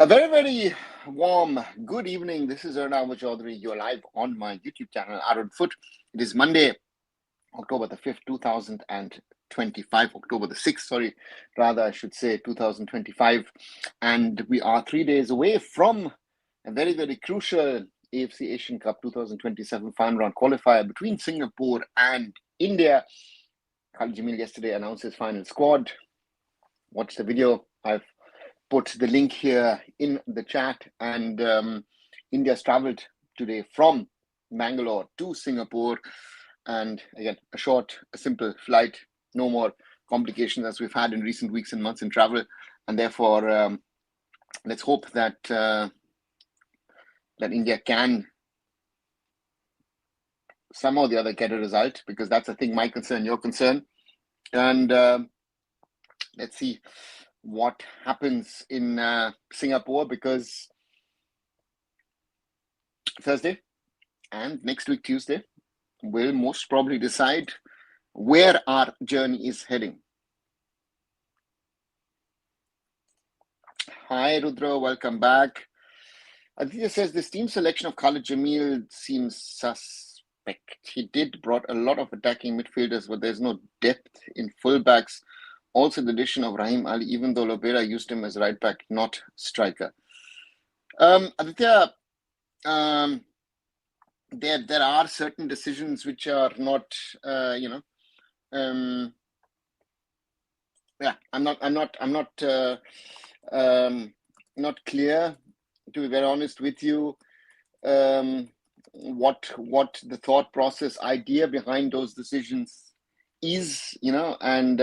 A very, very warm good evening. This is Arunfoot Chaudhary. You're live on my YouTube channel, arunfoot. It is Monday, October the 5th, 2025, October the 6th, sorry, rather I should say 2025. And we are 3 days away from a very, very crucial AFC Asian Cup 2027 final round qualifier between Singapore and India. Khalid Jamil yesterday announced his final squad. Watch the video. I've put the link here in the chat, and India's traveled today from Bangalore to Singapore, and again a simple flight, no more complications as we've had in recent weeks and months in travel, and therefore let's hope that that India can somehow or the other get a result, because that's I think my concern, your concern, and let's see what happens in Singapore, because Thursday and next week Tuesday will most probably decide where our journey is heading. Hi Rudra, welcome back. Aditya says this team selection of Khalid Jamil seems suspect. He did brought a lot of attacking midfielders, but there's no depth in fullbacks. Also, the addition of Rahim Ali, even though Lobera used him as right back, not striker. Aditya, there are certain decisions which are not, I'm not clear, to be very honest with you, what the thought process idea behind those decisions is, and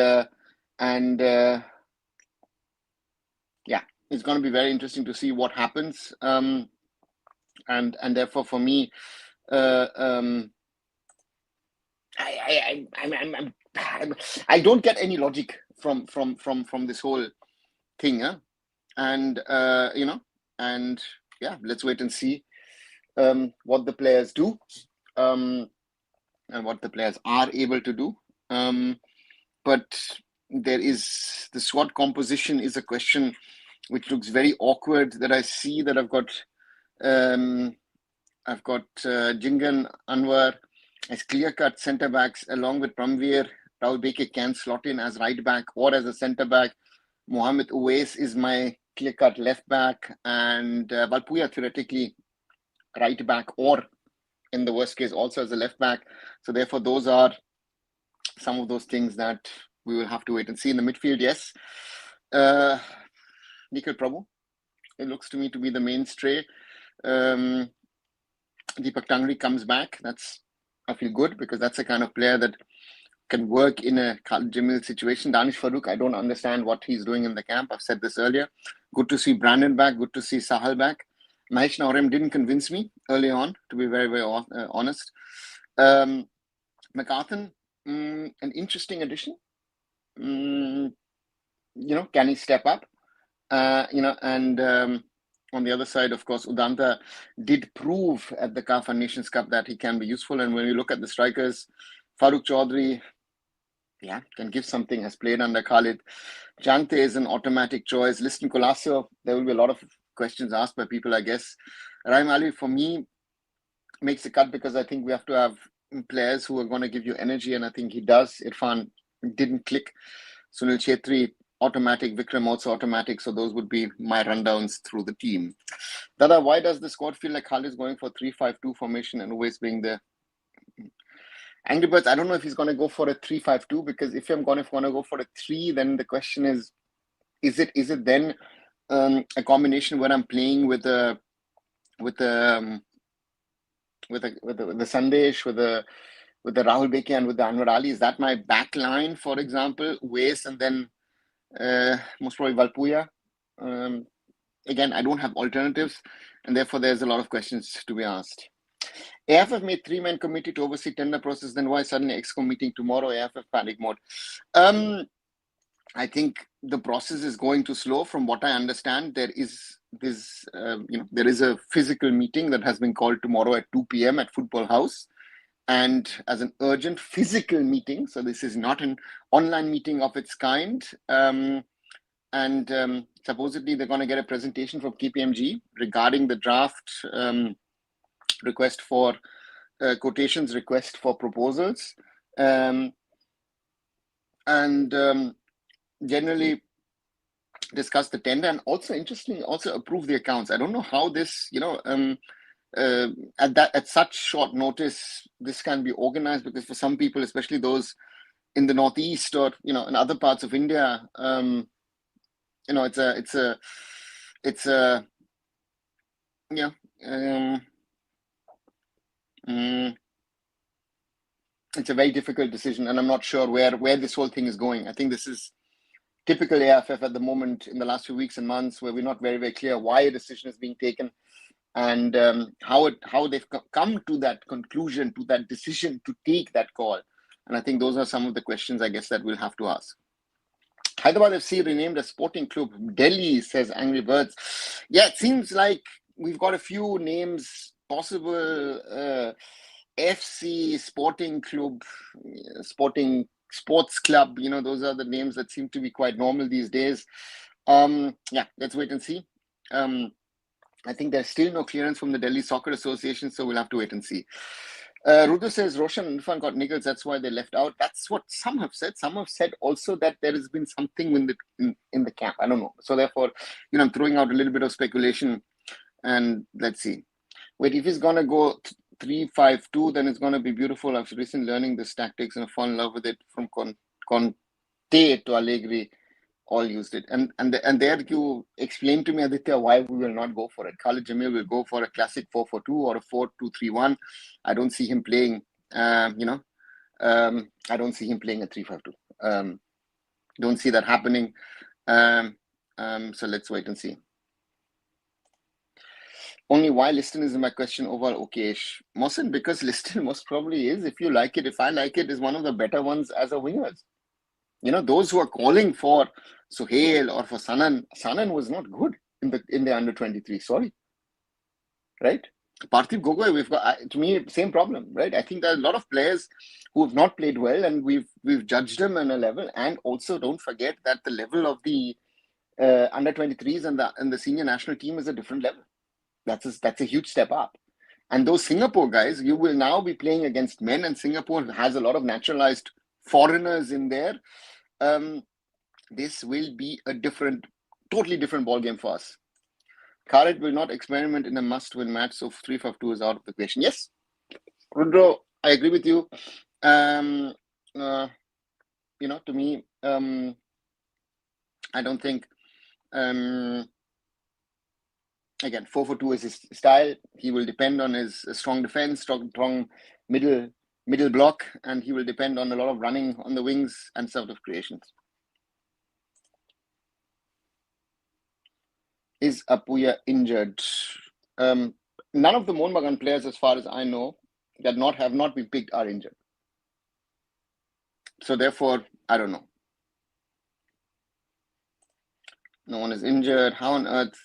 it's going to be very interesting to see what happens, and therefore for me, I don't get any logic from this whole thing, and let's wait and see what the players do, and what the players are able to do, but there is the squad composition is a question which looks very awkward. That I see that I've got Jingan Anwar as clear-cut centre backs, along with Pramveer. Rahul Beke can slot in as right back or as a centre back. Mohammed Uwais is my clear-cut left back, and Valpuya theoretically right back, or in the worst case also as a left back. So therefore those are some of those things that we will have to wait and see. In the midfield, yes, Nikhil Prabhu, it looks to me to be the mainstay. Deepak Tangri comes back. I feel good, because that's the kind of player that can work in a Khalid Jamil situation. Danish Farooq, I don't understand what he's doing in the camp. I've said this earlier. Good to see Brandon back. Good to see Sahal back. Mahesh Naurem didn't convince me early on, to be very, very honest. McCarthan, an interesting addition. Can he step up? And on the other side, of course, Udanta did prove at the CAF Nations Cup that he can be useful. And when you look at the strikers, Farooq Chaudhary, can give something, has played under Khalid. Jante is an automatic choice. Liston Colasso, there will be a lot of questions asked by people, I guess. Rahim Ali, for me, makes a cut, because I think we have to have players who are going to give you energy, and I think he does. Irfan didn't click. Sunil Chetri, automatic. Vikram also automatic. So those would be my rundowns through the team. Dada, why does the squad feel like Khalid is going for 3-5-2 formation and always being the Angry Birds? I don't know if he's going to go for a 3-5-2, because if I'm going to go for a 3, then the question is it then a combination where I'm playing with the Sandesh, with the Rahul Beke and with the Anwar Ali? Is that my back line, for example? Waste, and then most probably Valpuya. Again, I don't have alternatives, and therefore there's a lot of questions to be asked. AIFF made 3-man committee to oversee tender process. Then why suddenly EXCO meeting tomorrow? AIFF panic mode. I think the process is going too slow. From what I understand, there is a physical meeting that has been called tomorrow at 2 p.m. at Football House, and as an urgent physical meeting. So this is not an online meeting of its kind. So supposedly they're going to get a presentation from KPMG regarding the draft request for quotations, request for proposals, and generally discuss the tender, and also interestingly also approve the accounts. I don't know how this, at such short notice this can be organized, because for some people, especially those in the Northeast or in other parts of India, it's a it's a very difficult decision, and I'm not sure where this whole thing is going. I think this is typical AIFF at the moment in the last few weeks and months, where we're not very, very clear why a decision is being taken, and how they've come to that conclusion, to that decision to take that call. And I think those are some of the questions, I guess, that we'll have to ask. Hyderabad FC renamed a sporting club Delhi, says Angry Birds. Yeah, it seems like we've got a few names possible. FC, sporting club, sports club, those are the names that seem to be quite normal these days. Yeah, let's wait and see. I think there's still no clearance from the Delhi Soccer Association, so we'll have to wait and see. Rudu says Roshan and Irfan got niggles, that's why they left out. That's what some have said. Some have said also that there has been something in the camp. I don't know. So therefore, I'm throwing out a little bit of speculation, and let's see. Wait, if he's gonna go 3-5-2, then it's gonna be beautiful. I've recently learning this tactics and I fall in love with it. From Conte to Allegri, all used it. And there you explained to me, Aditya, why we will not go for it. Khalid Jamil will go for a classic 4-4-2 or a 4-2-3-1. I don't see him playing, I don't see him playing a 3-5-2. Don't see that happening. So let's wait and see. Only why Liston is my question overall okay-ish. Mohsen, because Liston most probably is, if you like it, if I like it, is one of the better ones as a wingers. Those who are calling for Suhail or for Sanan was not good in the under 23. Sorry, right? Parthiv Gogoi, we've got, to me, same problem, right? I think there are a lot of players who have not played well, and we've judged them on a level. And also, don't forget that the level of the under 23s and the senior national team is a different level. That's a huge step up. And those Singapore guys, you will now be playing against men, and Singapore has a lot of naturalized foreigners in there. This will be a totally different ball game for us. Khalid will not experiment in a must-win match, so 3-5-2 is out of the question. Yes, Rudro, I agree with you. To me, I don't think. Again, 4-4-2 is his style. He will depend on his strong defense, strong middle block, and he will depend on a lot of running on the wings and sort of creations. Is Apuya injured? None of the Mohun Bagan players, as far as I know, that have not been picked are injured. So therefore, I don't know. No one is injured. How on earth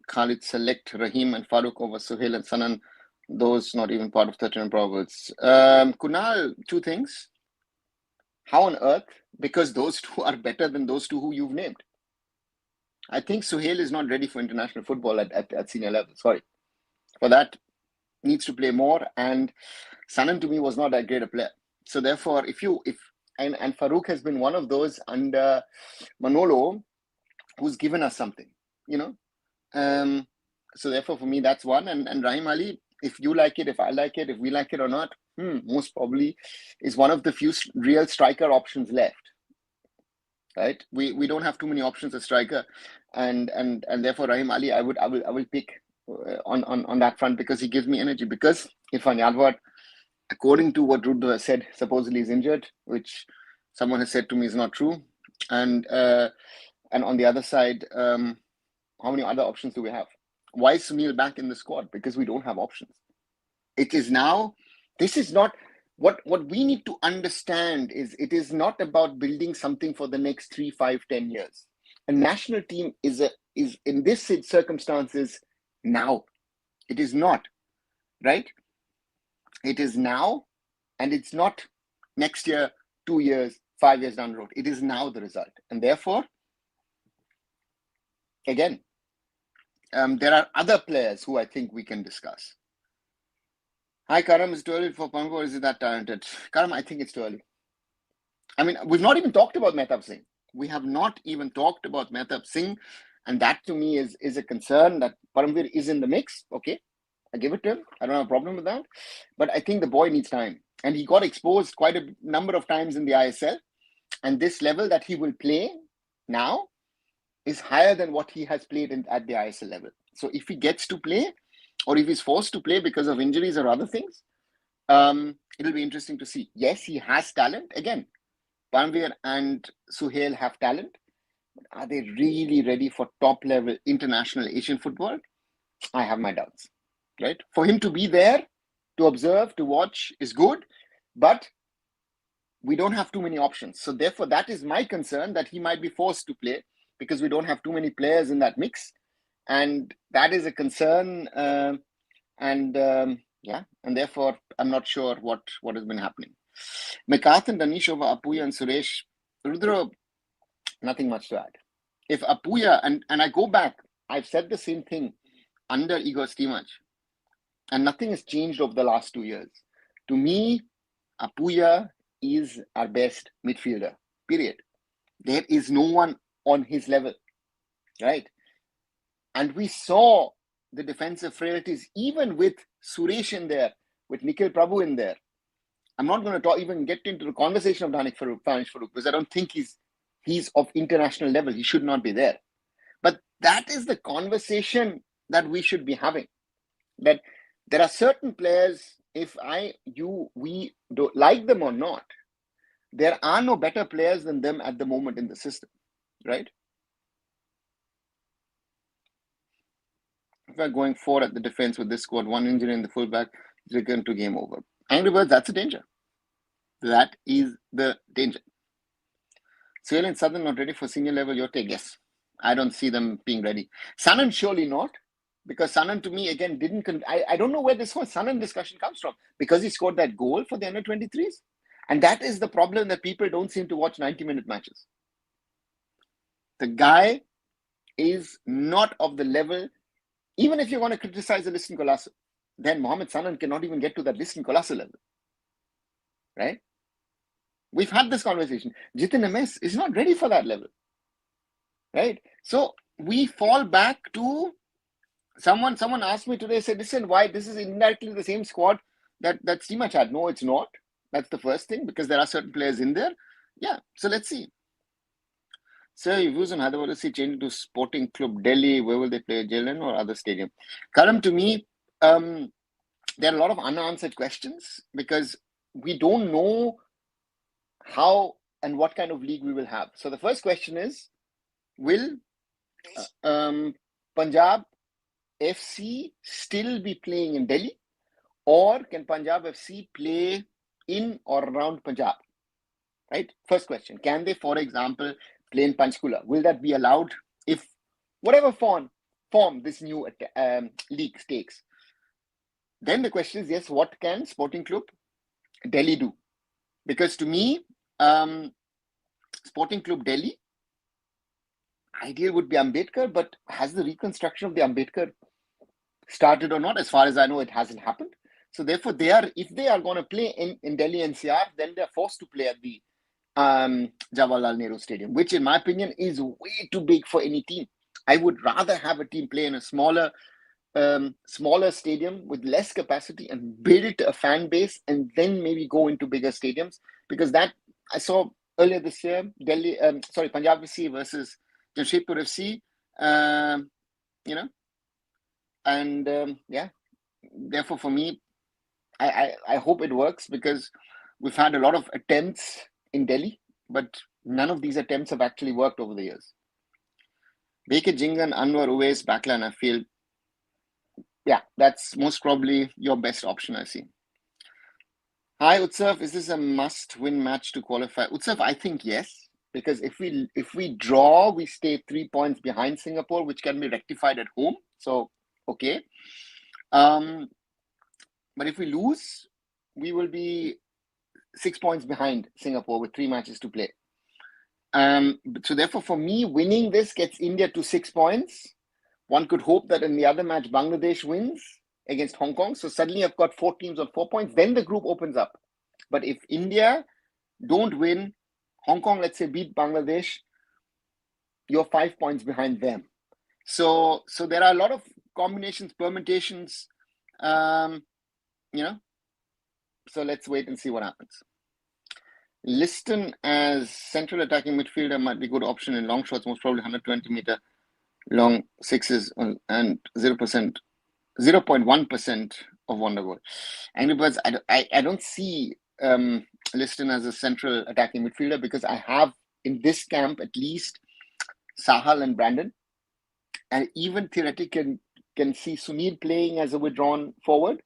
Khalid select Rahim and Farooq over Suhail and Sanan? Those not even part of 39 probables. Kunal, two things. How on earth? Because those two are better than those two who you've named. I think Suhail is not ready for international football at senior level. Sorry. For that, needs to play more. And Sanan to me was not that great a player. So therefore, and Farooq has been one of those under Manolo who's given us something, So therefore, for me, that's one. And Rahim Ali, if you like it, if I like it, if we like it or not, most probably is one of the few real striker options left. Right? We don't have too many options as striker, and therefore Rahim Ali, I will pick on that front, because he gives me energy. Because Irfan Yadwar, according to what Rudo has said, supposedly is injured, which someone has said to me is not true. And on the other side, how many other options do we have? Why is Sunil back in the squad? Because we don't have options. This is not what we need to understand. Is it is not about building something for the next 3, 5, 10 years. A national team is in this circumstances now. It is not, right? It is now, and it's not next year, 2 years, 5 years down the road. It is now the result, and therefore, again, there are other players who I think we can discuss. Hi, Karam, is it too early for Pankaj or is it that talented? Karam, I think it's too early. I mean, we've not even talked about Mehtab Singh. We have not even talked about Mehtab Singh. And that to me is a concern that Paramveer is in the mix. Okay, I give it to him. I don't have a problem with that. But I think the boy needs time. And he got exposed quite a number of times in the ISL. And this level that he will play now is higher than what he has played at the ISL level. So if he gets to play, or if he's forced to play because of injuries or other things, it'll be interesting to see. Yes, he has talent. Again, Paramveer and Suhail have talent. But are they really ready for top-level international Asian football? I have my doubts. Right? For him to be there, to observe, to watch is good, but we don't have too many options. So therefore, that is my concern, that he might be forced to play because we don't have too many players in that mix. And that is a concern. And therefore, I'm not sure what has been happening. Mekath and Danish over Apuya and Suresh. Rudra, nothing much to add. If Apuya, and I go back, I've said the same thing under Igor Stimac, and nothing has changed over the last 2 years. To me, Apuya is our best midfielder, period. There is no one on his level, right? And we saw the defensive frailties, even with Suresh in there, with Nikhil Prabhu in there. I'm not going to even get into the conversation of Danish Farooq because I don't think he's of international level. He should not be there. But that is the conversation that we should be having. That there are certain players, if we don't like them or not, there are no better players than them at the moment in the system, right? If we're going forward at the defense with this squad, one injury in the fullback, it's going to game over. Angry Birds, that's a danger. That is the danger. Suhail and Southern not ready for senior level, your take? Yes. I don't see them being ready. Sanan surely not, because Sanan to me, again, I don't know where this whole Sanan discussion comes from, because he scored that goal for the under-23s. And that is the problem, that people don't seem to watch 90-minute matches. The guy is not of the level. Even if you're going to criticize the Liston Colasso, then Mohamed Sanan cannot even get to that Liston Colasso level, right? We've had this conversation. Jitin MS is not ready for that level, right? So we fall back to someone asked me today, said, listen, why this is indirectly the same squad that Stimac had. No, it's not. That's the first thing, because there are certain players in there. Yeah, so let's see. Sir, your views on Hyderabad FC changing to Sporting Club Delhi. Where will they play, Jalen or other stadium? Karam, to me, there are a lot of unanswered questions, because we don't know how and what kind of league we will have. So the first question is, will Punjab FC still be playing in Delhi, or can Punjab FC play in or around Punjab? Right? First question. Can they, for example, play in Panchkula? Will that be allowed if whatever form this new league takes? Then the question is, yes, what can Sporting Club Delhi do? Because to me, Sporting Club Delhi, ideal would be Ambedkar, but has the reconstruction of the Ambedkar started or not? As far as I know, it hasn't happened. So therefore, if they are going to play in Delhi NCR, then they're forced to play at the Jawaharlal Nehru Stadium, which in my opinion is way too big for any team. I would rather have a team play in a smaller stadium with less capacity and build a fan base, and then maybe go into bigger stadiums, because that I saw earlier this year, Punjab FC versus Jamshedpur FC, and therefore for me, I hope it works, because we've had a lot of attempts in Delhi, but none of these attempts have actually worked over the years. Beke Jingan, Anwar Uwais, backline, I feel, that's most probably your best option, I see. Hi, Utsav, is this a must-win match to qualify? Utsav, I think yes, because if we draw, we stay 3 points behind Singapore, which can be rectified at home. So, okay. But if we lose, we will be 6 points behind Singapore with 3 matches to play. So therefore, for me, winning this gets India to 6 points. One could hope that in the other match, Bangladesh wins against Hong Kong. So suddenly I've got 4 teams on 4 points. Then the group opens up. But if India don't win, Hong Kong, let's say, beat Bangladesh, you're 5 points behind them. So there are a lot of combinations, permutations, so let's wait and see what happens. Liston as central attacking midfielder might be a good option in long shots, most probably 120-meter long sixes and 0.1% of wonder goal. Angry Birds, I don't see Liston as a central attacking midfielder because I have in this camp at least Sahal and Brandon, and even theoretically can see Sunil playing as a withdrawn forward.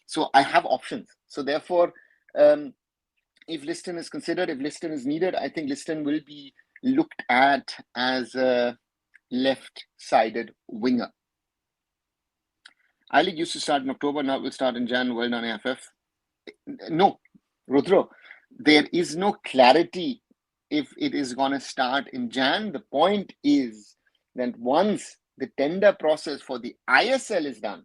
So I have options. So therefore, if Liston is considered, if Liston is needed, I think Liston will be looked at as a left-sided winger. I-League used to start in October, now it will start in Jan. Well done, AIFF. No, Rudra, there is no clarity if it is going to start in Jan. The point is that once the tender process for the ISL is done,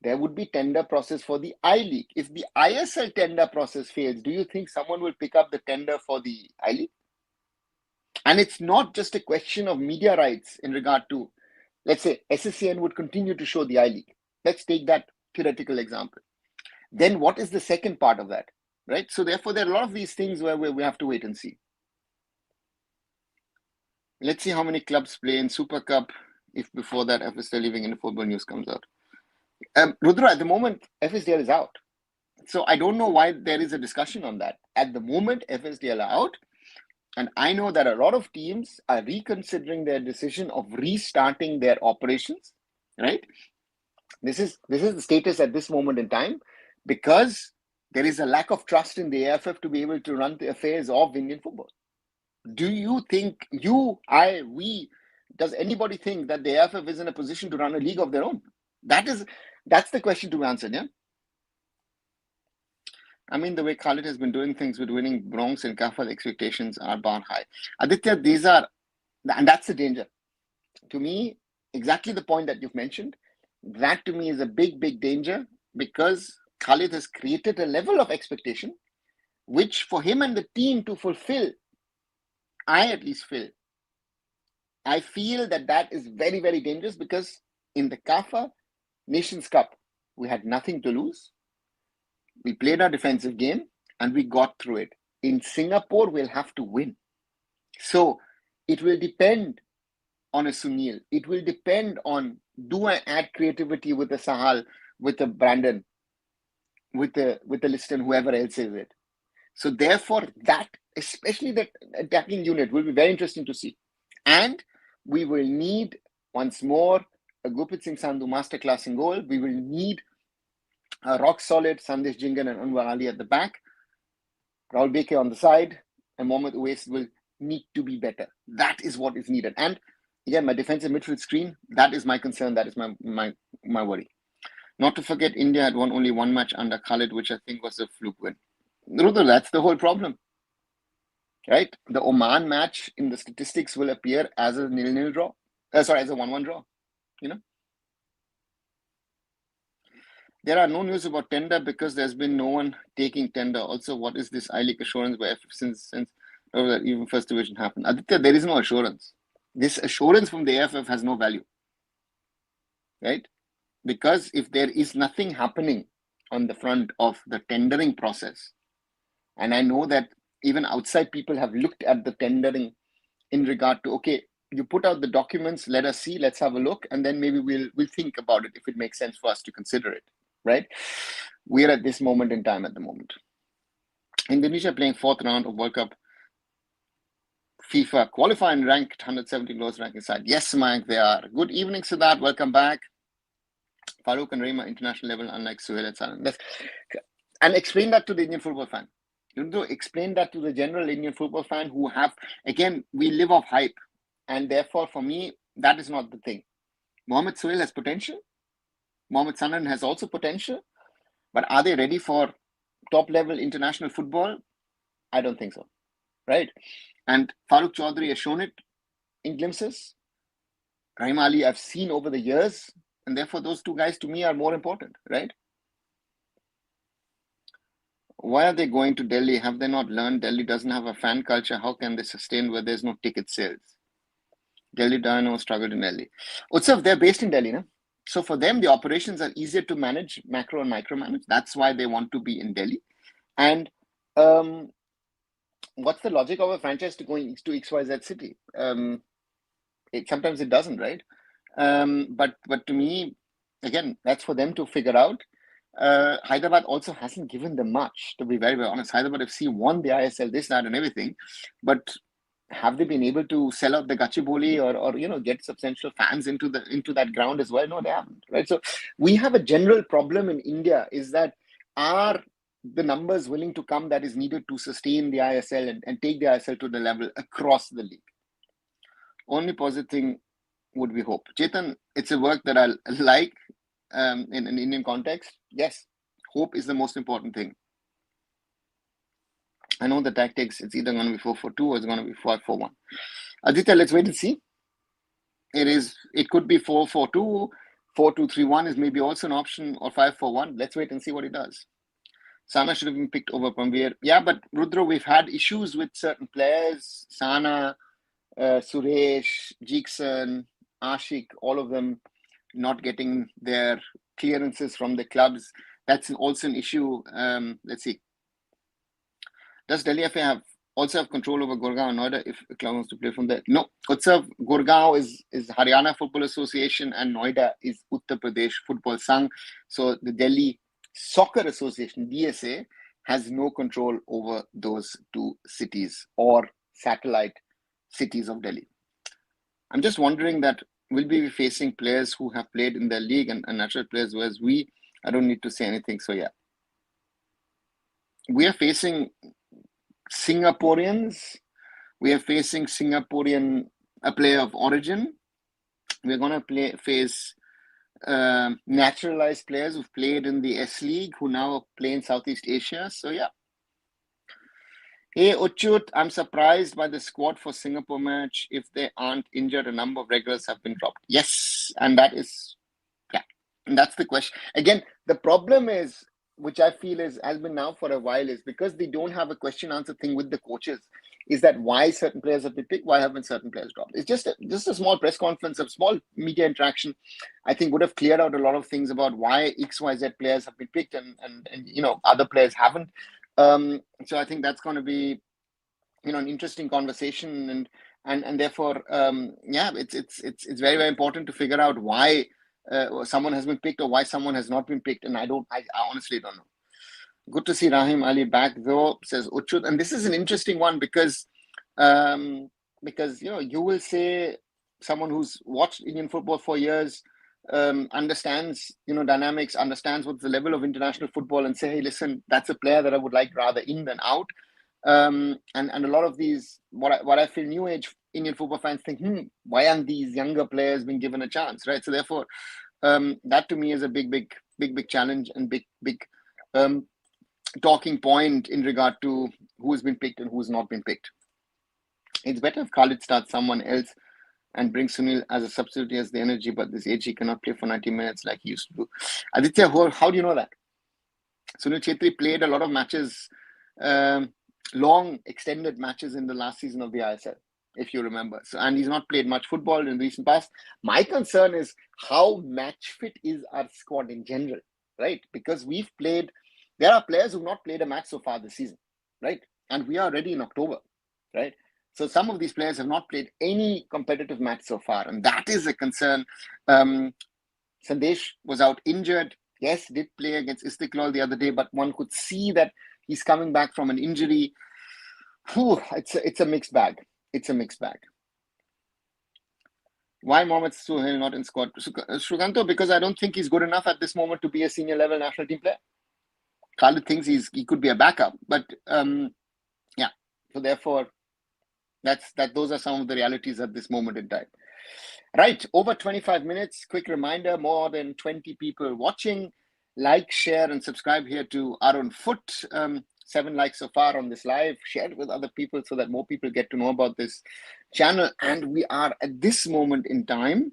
there would be tender process for the I-League. If the ISL tender process fails, do you think someone will pick up the tender for the I-League? And it's not just a question of media rights in regard to, let's say, SSCN would continue to show the I-League. Let's take that theoretical example. Then what is the second part of that, right? So therefore, there are a lot of these things where we have to wait and see. Let's see how many clubs play in Super Cup if before that FSDL leaving in the football news comes out. Rudra, at the moment, FSDL is out. So I don't know why there is a discussion on that. At the moment, FSDL are out. And I know that a lot of teams are reconsidering their decision of restarting their operations, right? This is the status at this moment in time because there is a lack of trust in the AIFF to be able to run the affairs of Indian football. Do you think does anybody think that the AIFF is in a position to run a league of their own? That's the question to be answered, yeah? I mean, the way Khalid has been doing things with winning bronze and CAF, the expectations are bar high. Aditya, and that's the danger. To me, exactly the point that you've mentioned, that to me is a big, big danger because Khalid has created a level of expectation, which for him and the team to fulfill, I at least feel. I feel that is very, very dangerous because in the CAF Nations Cup, we had nothing to lose. We played our defensive game and we got through it. In Singapore, we'll have to win. So it will depend on a Sunil. It will depend on, do I add creativity with the Sahal, with the Brandon, with the Liston, whoever else is it. So therefore, that, especially that attacking unit, will be very interesting to see. And we will need, once more, a Gurpreet Singh Sandhu masterclass in goal. We will need a rock-solid Sandesh Jingan and Anwar Ali at the back. Rahul Beke on the side. And Mohammad Uwais will need to be better. That is what is needed. And again, my defensive midfield screen, that is my concern. That is my worry. Not to forget, India had won only one match under Khalid, which I think was a fluke win. Rudra, that's the whole problem. Right? The Oman match in the statistics will appear as a 0-0 draw. As a 1-1 draw. You know? There are no news about tender because there's been no one taking tender. Also, what is this I-League assurance by AIFF since even first division happened? Aditya, there is no assurance. This assurance from the AIFF has no value. Right? Because if there is nothing happening on the front of the tendering process, and I know that even outside people have looked at the tendering in regard to, okay, you put out the documents, let us see, let's have a look, and then maybe we'll think about it if it makes sense for us to consider it, right? We're at this moment in time at the moment. Indonesia playing 4th round of World Cup. FIFA qualifying ranked 170 lowest ranking side. Yes, Mike, they are. Good evening, Siddharth. Welcome back. Farouk and Reema, international level, unlike Suhail and Saran. And explain that to the Indian football fan. Explain that to the general Indian football fan who have, again, we live off hype. And therefore, for me, that is not the thing. Mohammad Suhail has potential. Mohammad Sanan has also potential. But are they ready for top-level international football? I don't think so. right? And Farooq Chaudhary has shown it in glimpses. Rahim Ali, I've seen over the years, and therefore those two guys to me are more important, right? Why are they going to Delhi? Have they not learned Delhi doesn't have a fan culture? How can they sustain where there's no ticket sales? Delhi Dynamo struggled in Delhi. Utsav, they're based in Delhi, no? So for them, the operations are easier to manage, macro and micro manage. That's why they want to be in Delhi. And what's the logic of a franchise to going to XYZ city? Sometimes it doesn't, right? But to me, again, that's for them to figure out. Hyderabad also hasn't given them much, to be very, very honest. Hyderabad FC won the ISL, this, that, and everything, but have they been able to sell out the Gachibowli or get substantial fans into that ground as well? No, they haven't, right? So we have a general problem in India is that are the numbers willing to come that is needed to sustain the ISL and take the ISL to the level across the league? Only positive thing would be hope. Chetan, it's a work that I like in an Indian context. Yes, hope is the most important thing. I know the tactics, it's either going to be 4-4-2 or it's going to be 5-4-1. Aditya, let's wait and see. It could be 4-4-2, 4-2-3-1 is maybe also an option, or 5-4-1. Let's wait and see what it does. Sana should have been picked over Pamvir. Yeah, but Rudra, we've had issues with certain players. Sana, Suresh, Jeekson, Ashik, all of them not getting their clearances from the clubs. That's also an issue. Let's see. Does Delhi FA also have control over Gurgaon and Noida if a club wants to play from there? No. Utsav, Gurgaon is Haryana Football Association and Noida is Uttar Pradesh Football Sangh. So the Delhi Soccer Association, DSA, has no control over those two cities or satellite cities of Delhi. I'm just wondering that we'll be facing players who have played in their league and natural players, whereas I don't need to say anything. So yeah, we are facing Singaporeans. We are facing a player of origin. We're going to face naturalized players who've played in the S League who now play in Southeast Asia. So yeah. Hey Uchut, I'm surprised by the squad for Singapore match. If they aren't injured, a number of regulars have been dropped. Yes, and that's the question. Again, the problem is, which I feel has been now for a while, is because they don't have a question answer thing with the coaches, is that why certain players have been picked, why haven't certain players dropped? It's just a small press conference, a small media interaction, I think would have cleared out a lot of things about why XYZ players have been picked and other players haven't. So I think that's going to be an interesting conversation and therefore it's very, very important to figure out why someone has been picked or why someone has not been picked, and I honestly don't know. Good to see Rahim Ali back though, says Uchut, and this is an interesting one because you will say someone who's watched Indian football for years, understands dynamics, understands what's the level of international football, and say, hey, listen, that's a player that I would like rather in than out. And a lot of these, what I feel new age Indian football fans think, why aren't these younger players being given a chance, right? So therefore, that to me is a big challenge and big talking point in regard to who has been picked and who's not been picked. It's better if Khalid starts someone else and brings Sunil as a substitute. He has the energy, but this age he cannot play for 90 minutes like he used to do. Aditya, how do you know that? Sunil Chhetri played a lot of matches, long extended matches in the last season of the ISL, if you remember. So, and he's not played much football in recent past. My concern is how match fit is our squad in general, right? Because there are players who've not played a match so far this season, right? And we are already in October, right? So some of these players have not played any competitive match so far, and that is a concern. Sandesh was out injured. Yes, did play against Istiklal the other day, but one could see that he's coming back from an injury. It's a mixed bag. It's a mixed bag. Why Mohamed Suhail not in squad? Shuganto, because I don't think he's good enough at this moment to be a senior level national team player. Khalid thinks he could be a backup, but yeah. So therefore, those are some of the realities at this moment in time. Right, over 25 minutes. Quick reminder: more than 20 people watching. Like, share, and subscribe here to Arun Foot. 7 likes so far on this live. Share it with other people so that more people get to know about this channel. And we are at this moment in time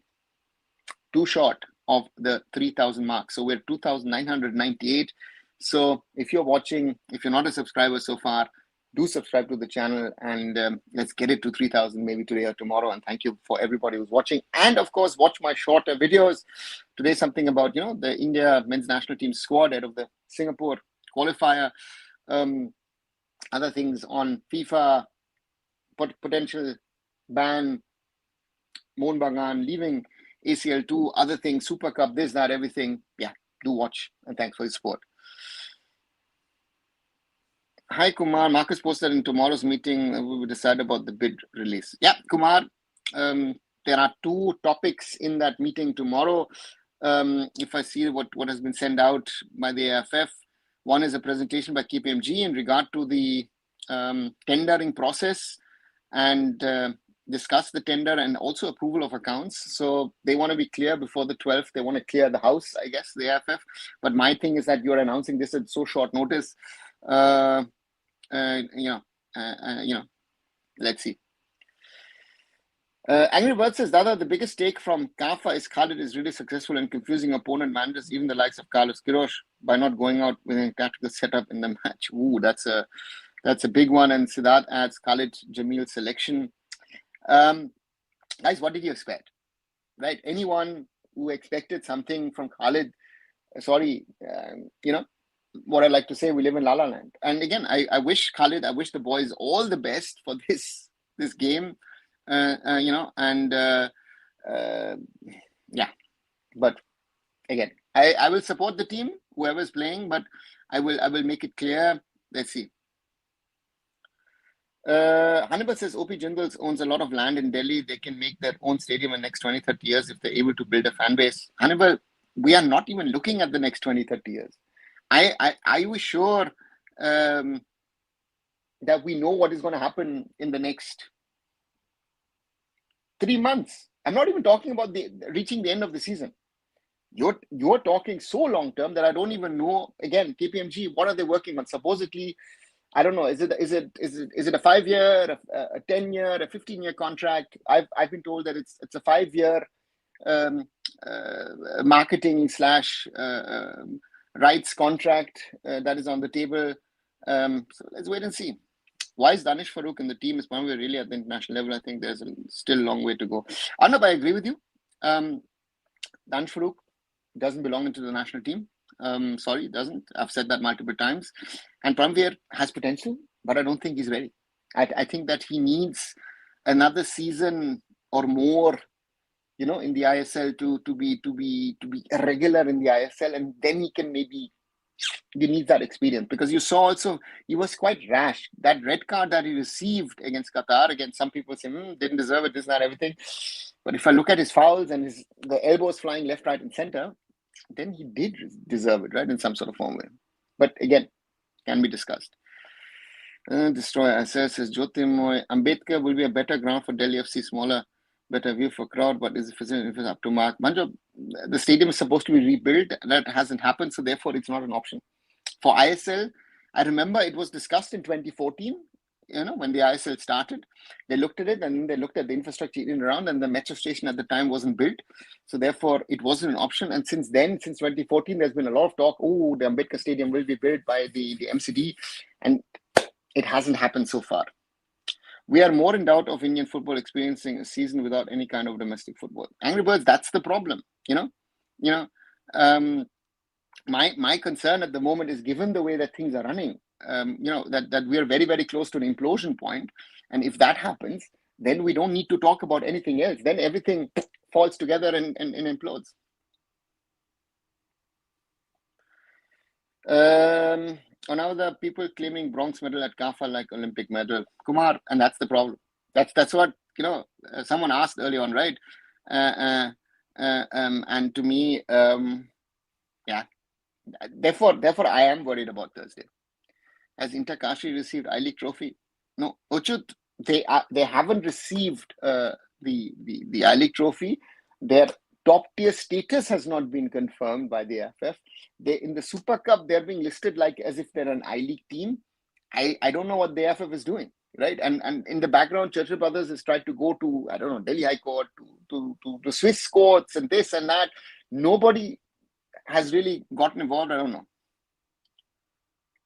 too short of the 3,000 mark. So we're 2,998. So if you're watching, if you're not a subscriber so far, do subscribe to the channel, and let's get it to 3,000 maybe today or tomorrow. And thank you for everybody who's watching. And of course, watch my shorter videos. Today, something about, the India men's national team squad out of the Singapore qualifier. Other things on FIFA, potential ban, Mohun Bagan leaving ACL2, other things, Super Cup, this, that, everything. Yeah, do watch. And thanks for your support. Hi, Kumar. Marcus posted in tomorrow's meeting, we will decide about the bid release. Yeah, Kumar, there are 2 topics in that meeting tomorrow. If I see what has been sent out by the AIFF, one is a presentation by KPMG in regard to the tendering process and discuss the tender and also approval of accounts. So they want to be clear before the 12th. They want to clear the house, I guess, the AIFF. But my thing is that you're announcing this at so short notice. Let's see. Angry Bird says, Dada, the biggest take from Kafa is Khalid is really successful in confusing opponent managers, even the likes of Carlos Quiroz, by not going out with a tactical setup in the match. Ooh, that's a big one. And Siddharth adds Khalid Jamil selection. Guys, what did you expect? Right? Anyone who expected something from Khalid, sorry, what I like to say, we live in La La Land. And again, I wish Khalid, I wish the boys all the best for this game, But again, I will support the team, whoever's playing, but I will make it clear. Let's see. Hannibal says OP Jindal owns a lot of land in Delhi. They can make their own stadium in the next 20, 30 years if they're able to build a fan base. Hannibal, we are not even looking at the next 20, 30 years. I was sure that we know what is going to happen in the next 3 months. I'm not even talking about reaching the end of the season. You're talking so long term that I don't even know. Again, KPMG, what are they working on? Supposedly, I don't know. Is it a 5-year, a 10-year, a 15-year contract? I've been told that it's a 5-year marketing / rights contract that is on the table. So let's wait and see. Why is Danish Farooq in the team? Is Panwe really at the international level? I think there's still a long way to go. Arnab, I agree with you. Danish Farooq doesn't belong into the national team. Sorry, doesn't. I've said that multiple times. And Pramveer has potential, but I don't think he's ready. I think that he needs another season or more, in the ISL to be a regular in the ISL, and then he needs that experience. Because you saw also he was quite rash. That red card that he received against Qatar, again, some people say didn't deserve it, this, that, everything. But if I look at his fouls and the elbows flying left, right, and center, then he did deserve it, right, in some sort of form way. But again, can be discussed. Destroyer says Jyotirmoy Ambedkar will be a better ground for Delhi FC, smaller, better view for crowd, but is the facility up to mark? Manjo, the stadium is supposed to be rebuilt. That hasn't happened, so therefore it's not an option. For ISL, I remember it was discussed in 2014, when the ISL started. They looked at it, and they looked at the infrastructure in and around, and the metro station at the time wasn't built. So therefore, it wasn't an option. And since then, since 2014, there's been a lot of talk, the Ambedkar Stadium will be built by the MCD, and it hasn't happened so far. We are more in doubt of Indian football experiencing a season without any kind of domestic football. Angry Birds, that's the problem, My concern at the moment is, given the way that things are running, that we are very, very close to an implosion point. And if that happens, then we don't need to talk about anything else. Then everything falls together and implodes. Now the people claiming bronze medal at Kafa like Olympic medal, Kumar, and that's the problem. That's what someone asked early on, right? And to me, Therefore, I am worried about Thursday. Has Inter Kashi received I-League trophy? No, Ochut, they haven't received the I-League trophy. Their top tier status has not been confirmed by the AIFF. In the Super Cup, they're being listed like as if they're an I-League team. I don't know what the AIFF is doing, right? And in the background, Churchill Brothers has tried to go to, I don't know, Delhi High Court, to Swiss courts and this and that. Nobody has really gotten involved. I don't know.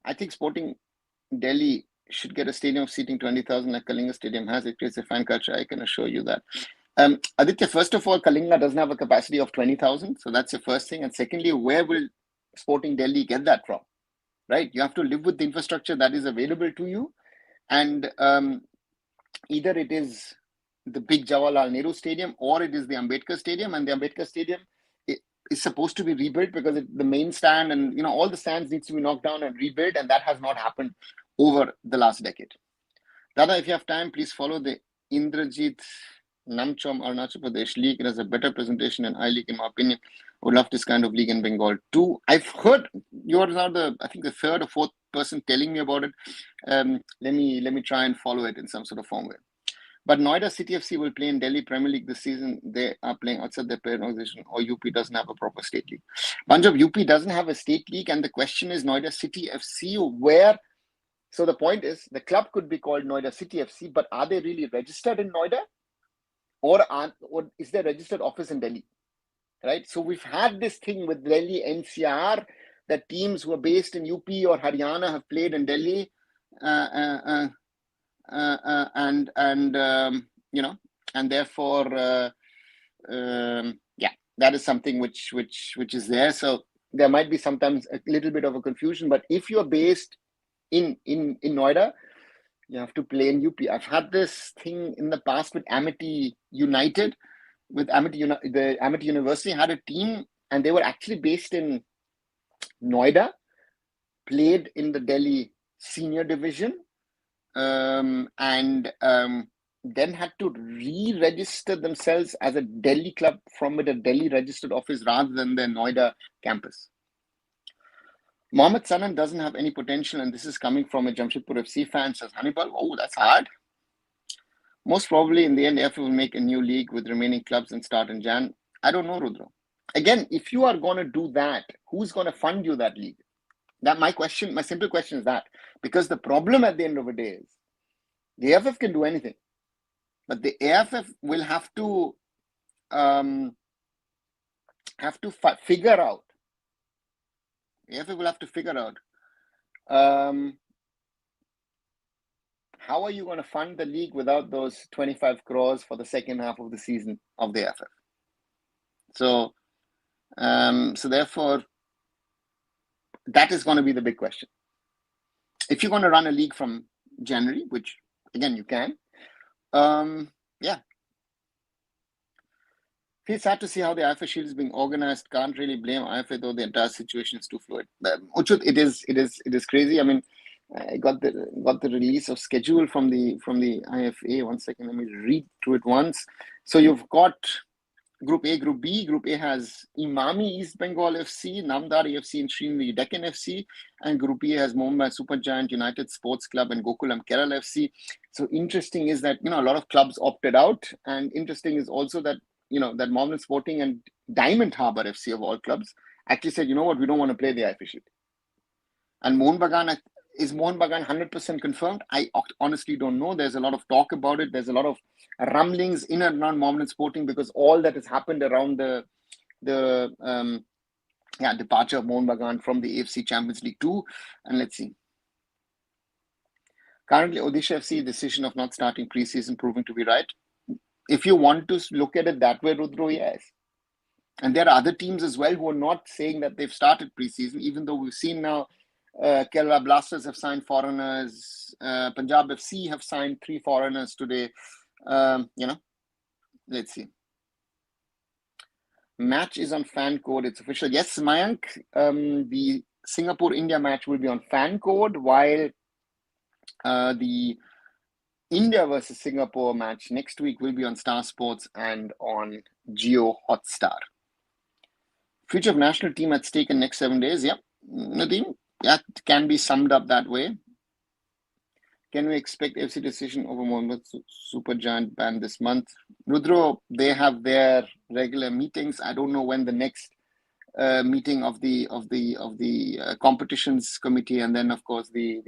I think Sporting Delhi should get a stadium seating 20,000 like Kalinga Stadium has. It creates a fan culture. I can assure you that. Aditya, first of all, Kalinga doesn't have a capacity of 20,000. So that's the first thing. And secondly, where will Sporting Delhi get that from? Right? You have to live with the infrastructure that is available to you. And either it is the big Jawaharlal Nehru Stadium or it is the Ambedkar Stadium. And the Ambedkar Stadium is supposed to be rebuilt because the main stand and all the stands needs to be knocked down and rebuilt. And that has not happened over the last decade. Dada, if you have time, please follow the Indrajit Namchom Arunachal Pradesh League. It has a better presentation than I-League, in my opinion. I would love this kind of league in Bengal too. I've heard you are now the third or fourth person telling me about it. Let me try and follow it in some sort of form way. But Noida City FC will play in Delhi Premier League this season. They are playing outside their parent organization, or UP doesn't have a proper state league. Punjab, UP doesn't have a state league, and the question is Noida City FC where. So the point is, the club could be called Noida City FC, but are they really registered in Noida, or is there a registered office in Delhi? Right. So we've had this thing with Delhi NCR that teams who are based in UP or Haryana have played in Delhi, and therefore, that is something which is there. So there might be sometimes a little bit of a confusion. But if you're based in Noida, you have to play in UP. I've had this thing in the past with Amity United. With the Amity University had a team, and they were actually based in Noida, played in the Delhi senior division, and then had to re-register themselves as a Delhi club from a Delhi registered office rather than their Noida campus. Mohammad Sanan doesn't have any potential, and this is coming from a Jamshedpur FC fan, says Hannibal. Oh, that's hard. Most probably in the end, AIFF will make a new league with remaining clubs and start in Jan. I don't know, Rudra. Again, if you are going to do that, who's going to fund you that league? That my simple question is that. Because the problem at the end of the day is, the AIFF can do anything. But the AIFF will have to figure out. AIFF will have to figure out how are you going to fund the league without those 25 crores for the second half of the season of the AIFF? So therefore, that is going to be the big question. If you're going to run a league from January, which again you can, Feels sad to see how the AIFF Shield is being organized. Can't really blame AIFF though. The entire situation is too fluid. Uchut, it is crazy. I mean, I got the release of schedule from the IFA. 1 second, let me read through it once. So you've got Group A, Group B. Group A has Imami East Bengal FC, Namdar FC and Srinagar Deccan FC, and Group B has Mumbai Supergiant, United Sports Club, and Gokulam Kerala FC. So interesting is that a lot of clubs opted out, and interesting is also that that Mohammedan Sporting and Diamond Harbour FC of all clubs actually said, you know what, we don't want to play the IFA Shield. And Mohun Bagan, is Mohun Bagan 100% confirmed? I honestly don't know. There's a lot of talk about it. There's a lot of rumblings in and around Mohammedan Sporting because all that has happened around the departure of Mohun Bagan from the AFC Champions League 2. And let's see. Currently, Odisha FC decision of not starting preseason proving to be right. If you want to look at it that way, Rudro, yes. And there are other teams as well who are not saying that they've started preseason, even though we've seen now Kerala Blasters have signed foreigners, Punjab FC have signed 3 foreigners today. Let's see. Match is on fan code. It's official. Yes, Mayank, the Singapore-India match will be on fan code, while the India versus Singapore match next week will be on Star Sports and on Jio Hotstar. Future of national team at stake in next 7 days. Yeah, Nadeem, that can be summed up that way. Can we expect FC decision over Mohammed Supergiant ban this month? Rudro, they have their regular meetings. I don't know when the next meeting of the competitions committee, and then of course the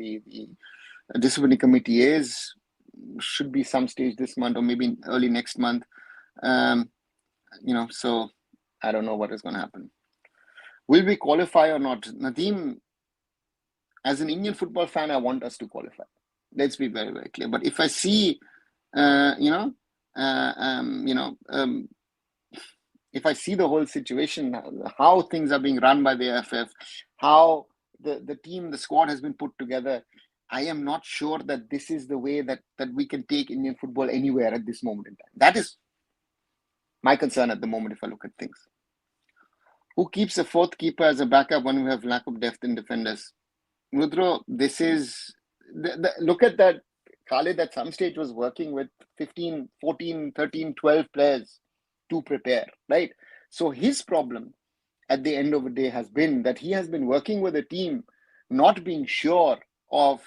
disciplinary committee is. Should be some stage this month or maybe early next month. So I don't know what is going to happen. Will we qualify or not? Nadeem, as an Indian football fan, I want us to qualify. Let's be very, very clear. But if I see, if I see the whole situation, how things are being run by the AIFF, how the team, the squad has been put together, I am not sure that this is the way that we can take Indian football anywhere at this moment in time. That is my concern at the moment if I look at things. Who keeps a fourth keeper as a backup when we have lack of depth in defenders? Rudro, this is... look at that. Khalid at some stage was working with 15, 14, 13, 12 players to prepare, right? So his problem at the end of the day has been that he has been working with a team not being sure of,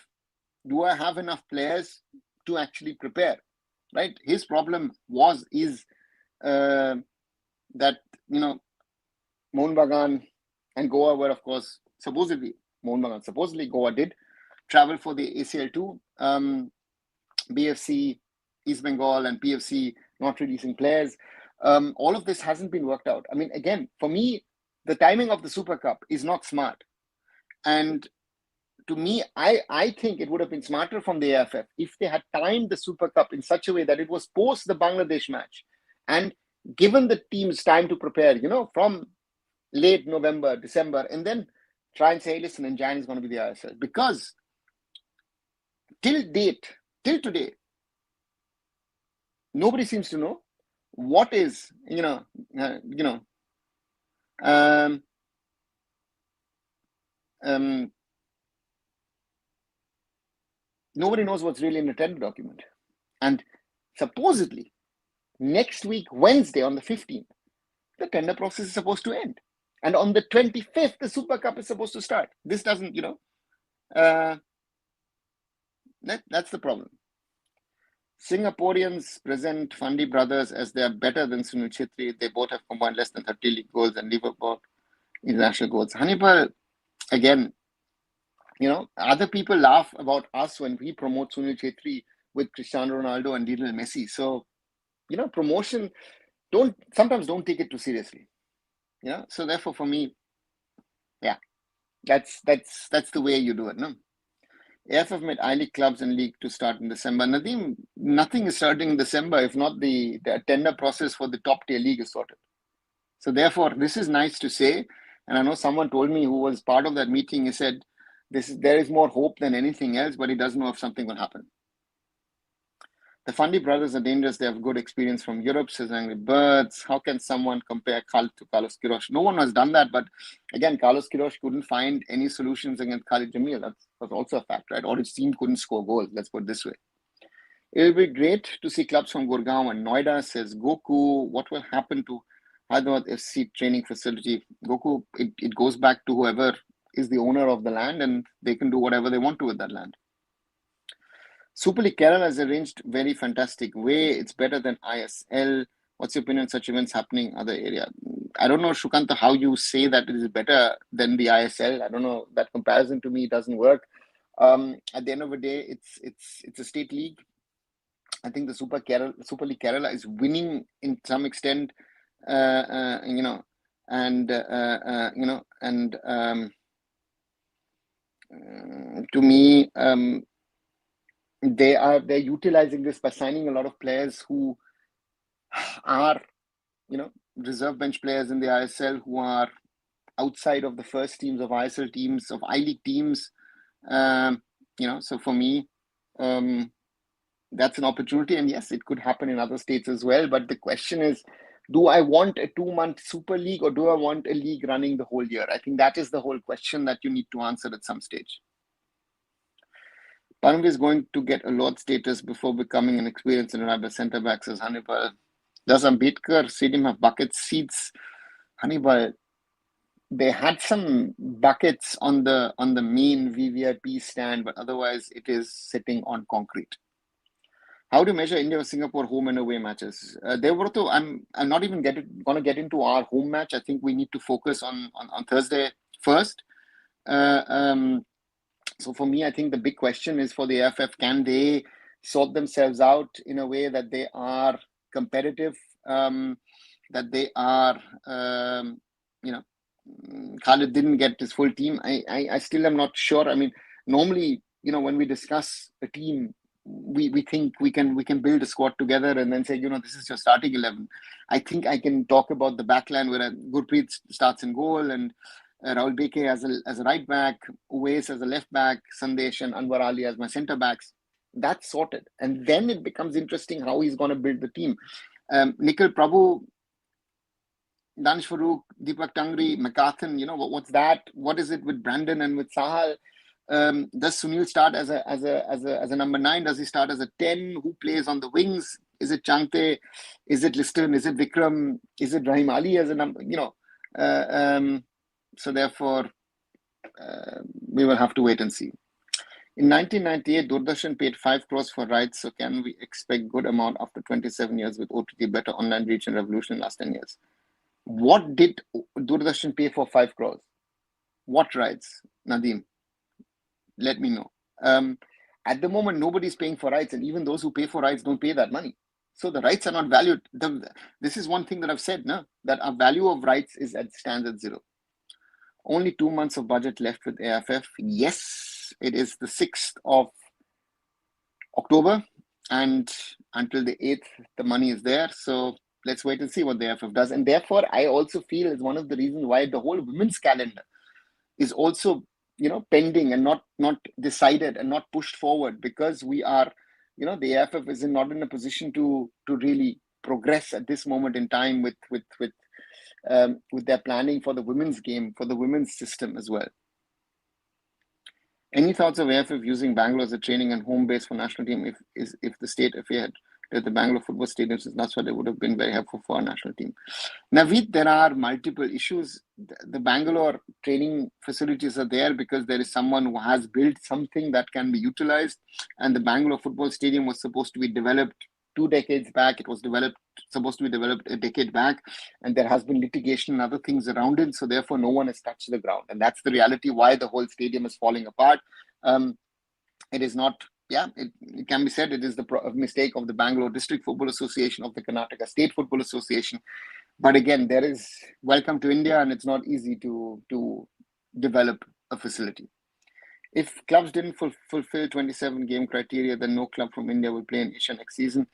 do I have enough players to actually prepare, right? His problem is that, Mohun Bagan and Goa were, of course, supposedly Goa did travel for the ACL2. BFC, East Bengal and PFC not releasing players. All of this hasn't been worked out. I mean, again, for me, the timing of the Super Cup is not smart. And to me, I think it would have been smarter from the AIFF if they had timed the Super Cup in such a way that it was post the Bangladesh match and given the teams time to prepare, from late November, December, and then try and say, hey, listen, in Jan is going to be the ISL. Because till today, nobody seems to know what is, nobody knows what's really in the tender document. And supposedly, next week, Wednesday, on the 15th, the tender process is supposed to end. And on the 25th, the Super Cup is supposed to start. This doesn't, that's the problem. Singaporeans present Fandi brothers as they are better than Sunil Chhetri. They both have combined less than 30 league goals and Liverpool international goals. Hannibal, again, other people laugh about us when we promote Sunil Chhetri with Cristiano Ronaldo and Lionel Messi. So, promotion, sometimes don't take it too seriously. So therefore for me, that's the way you do it, no? AIFF made I-League clubs and league to start in December. Nadeem, nothing is starting in December if not the tender process for the top tier league is sorted. So therefore, this is nice to say. And I know someone told me who was part of that meeting, he said, there is more hope than anything else, but he doesn't know if something will happen. The Fandi brothers are dangerous. They have good experience from Europe, says Angry Birds. How can someone compare Khalid to Carlos Queiroz? No one has done that, but again, Carlos Queiroz couldn't find any solutions against Khalid Jamil. That was also a fact, right? Or his team couldn't score goals. Let's put it this way. It will be great to see clubs from Gurgaon and Noida, says Goku. What will happen to Hyderabad FC training facility? Goku, it goes back to whoever is the owner of the land, and they can do whatever they want to with that land. Super League Kerala has arranged very fantastic way. It's better than ISL. What's your opinion on such events happening in other area? I don't know, Shukanta, how you say that it is better than the ISL. I don't know. That comparison to me doesn't work. At the end of the day, it's a state league. I think the Super League Kerala is winning in some extent, to me, they're utilizing this by signing a lot of players who are, reserve bench players in the ISL who are outside of the first teams of ISL teams, of I-League teams. So for me, that's an opportunity. And yes, it could happen in other states as well. But the question is, do I want a 2-month Super League or do I want a league running the whole year? I think that is the whole question that you need to answer at some stage. Paramveer is going to get a lot status before becoming an experienced and reliable centre back, says Hannibal. Does Ambedkar Stadium have bucket seats? Hannibal, they had some buckets on the main VVIP stand, but otherwise it is sitting on concrete. How to measure India or Singapore home and away matches? I'm not even going to get into our home match. I think we need to focus on Thursday first. So for me, I think the big question is for the AIFF, can they sort themselves out in a way that they are competitive, that they are, you know, Khalid didn't get his full team. I still am not sure. I mean, normally, when we discuss a team, we think we can build a squad together and then say, this is your starting 11. I think I can talk about the backline where Gurpreet starts in goal and Rahul Beke as a right back, Uwais as a left back, Sandesh and Anwar Ali as my centre backs. That's sorted. And then it becomes interesting how he's going to build the team. Nikhil Prabhu, Danish Farooq, Deepak Tangri, McCarthan, what's that? What is it with Brandon and with Sahal? Does Sunil start as a number 9? Does he start as a 10? Who plays on the wings? Is it Changte? Is it Liston? Is it Vikram? Is it Rahim Ali as a number? So therefore, we will have to wait and see. In 1998, Doordarshan paid 5 crores for rights. So can we expect good amount after 27 years with OTT, better online reach and revolution in the last 10 years? What did Doordarshan pay for 5 crores? What rights, Nadeem? Let me know. At the moment, nobody's paying for rights, and even those who pay for rights don't pay that money. So the rights are not valued. This is one thing that I've said, that our value of rights stands at 0. Only 2 months of budget left with AIFF. Yes, it is the 6th of October, and until the 8th, the money is there. So let's wait and see what the AIFF does. And therefore, I also feel is one of the reasons why the whole women's calendar is also, pending and not decided and not pushed forward, because we are, the AIFF is not in a position to really progress at this moment in time with their planning for the women's game, for the women's system as well. Any thoughts of AIFF using Bangalore as a training and home base for national team if the state FA had the Bangalore football stadiums? That's what it would have been very helpful for our national team. Naveed, there are multiple issues. The Bangalore training facilities are there because there is someone who has built something that can be utilized, and the Bangalore football stadium was supposed to be developed 2 decades back. It was supposed to be developed a decade back, and there has been litigation and other things around it. So therefore, no one has touched the ground, and that's the reality why the whole stadium is falling apart. It is not. Yeah, it can be said it is the mistake of the Bangalore District Football Association, of the Karnataka State Football Association. But again, there is welcome to India, and it's not easy to develop a facility. If clubs didn't fulfill 27 game criteria, then no club from India will play in Asia next season.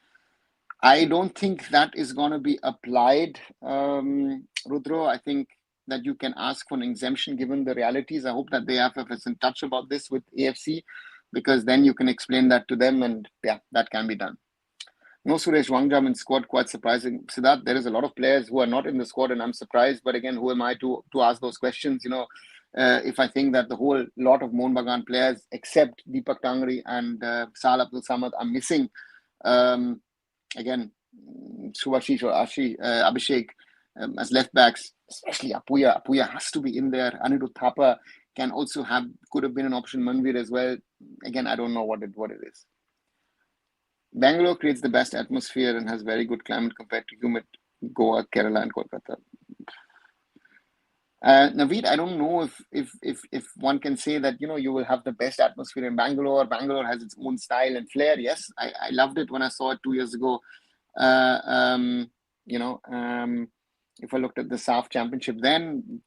I don't think that is going to be applied, Rudro. I think that you can ask for an exemption given the realities. I hope that the AIFF is in touch about this with AFC, because then you can explain that to them, and yeah, that can be done. No Suresh Wangjam in squad, quite surprising. Siddharth, there is a lot of players who are not in the squad, and I'm surprised. But again, who am I to ask those questions? If I think that the whole lot of Mohun Bagan players, except Deepak Tangri and Sal Abdul Samad, are missing. Again, Subhashish or Abhishek as left backs, especially Apuya. Apuya has to be in there. Anirudh Thapa could have been an option. Manveer as well. Again, I don't know what it is. Bangalore creates the best atmosphere and has very good climate compared to humid Goa, Kerala, and Kolkata. Naveed, I don't know if one can say that you will have the best atmosphere in Bangalore. Bangalore has its own style and flair. Yes, I loved it when I saw it 2 years ago. If I looked at the SAF Championship, then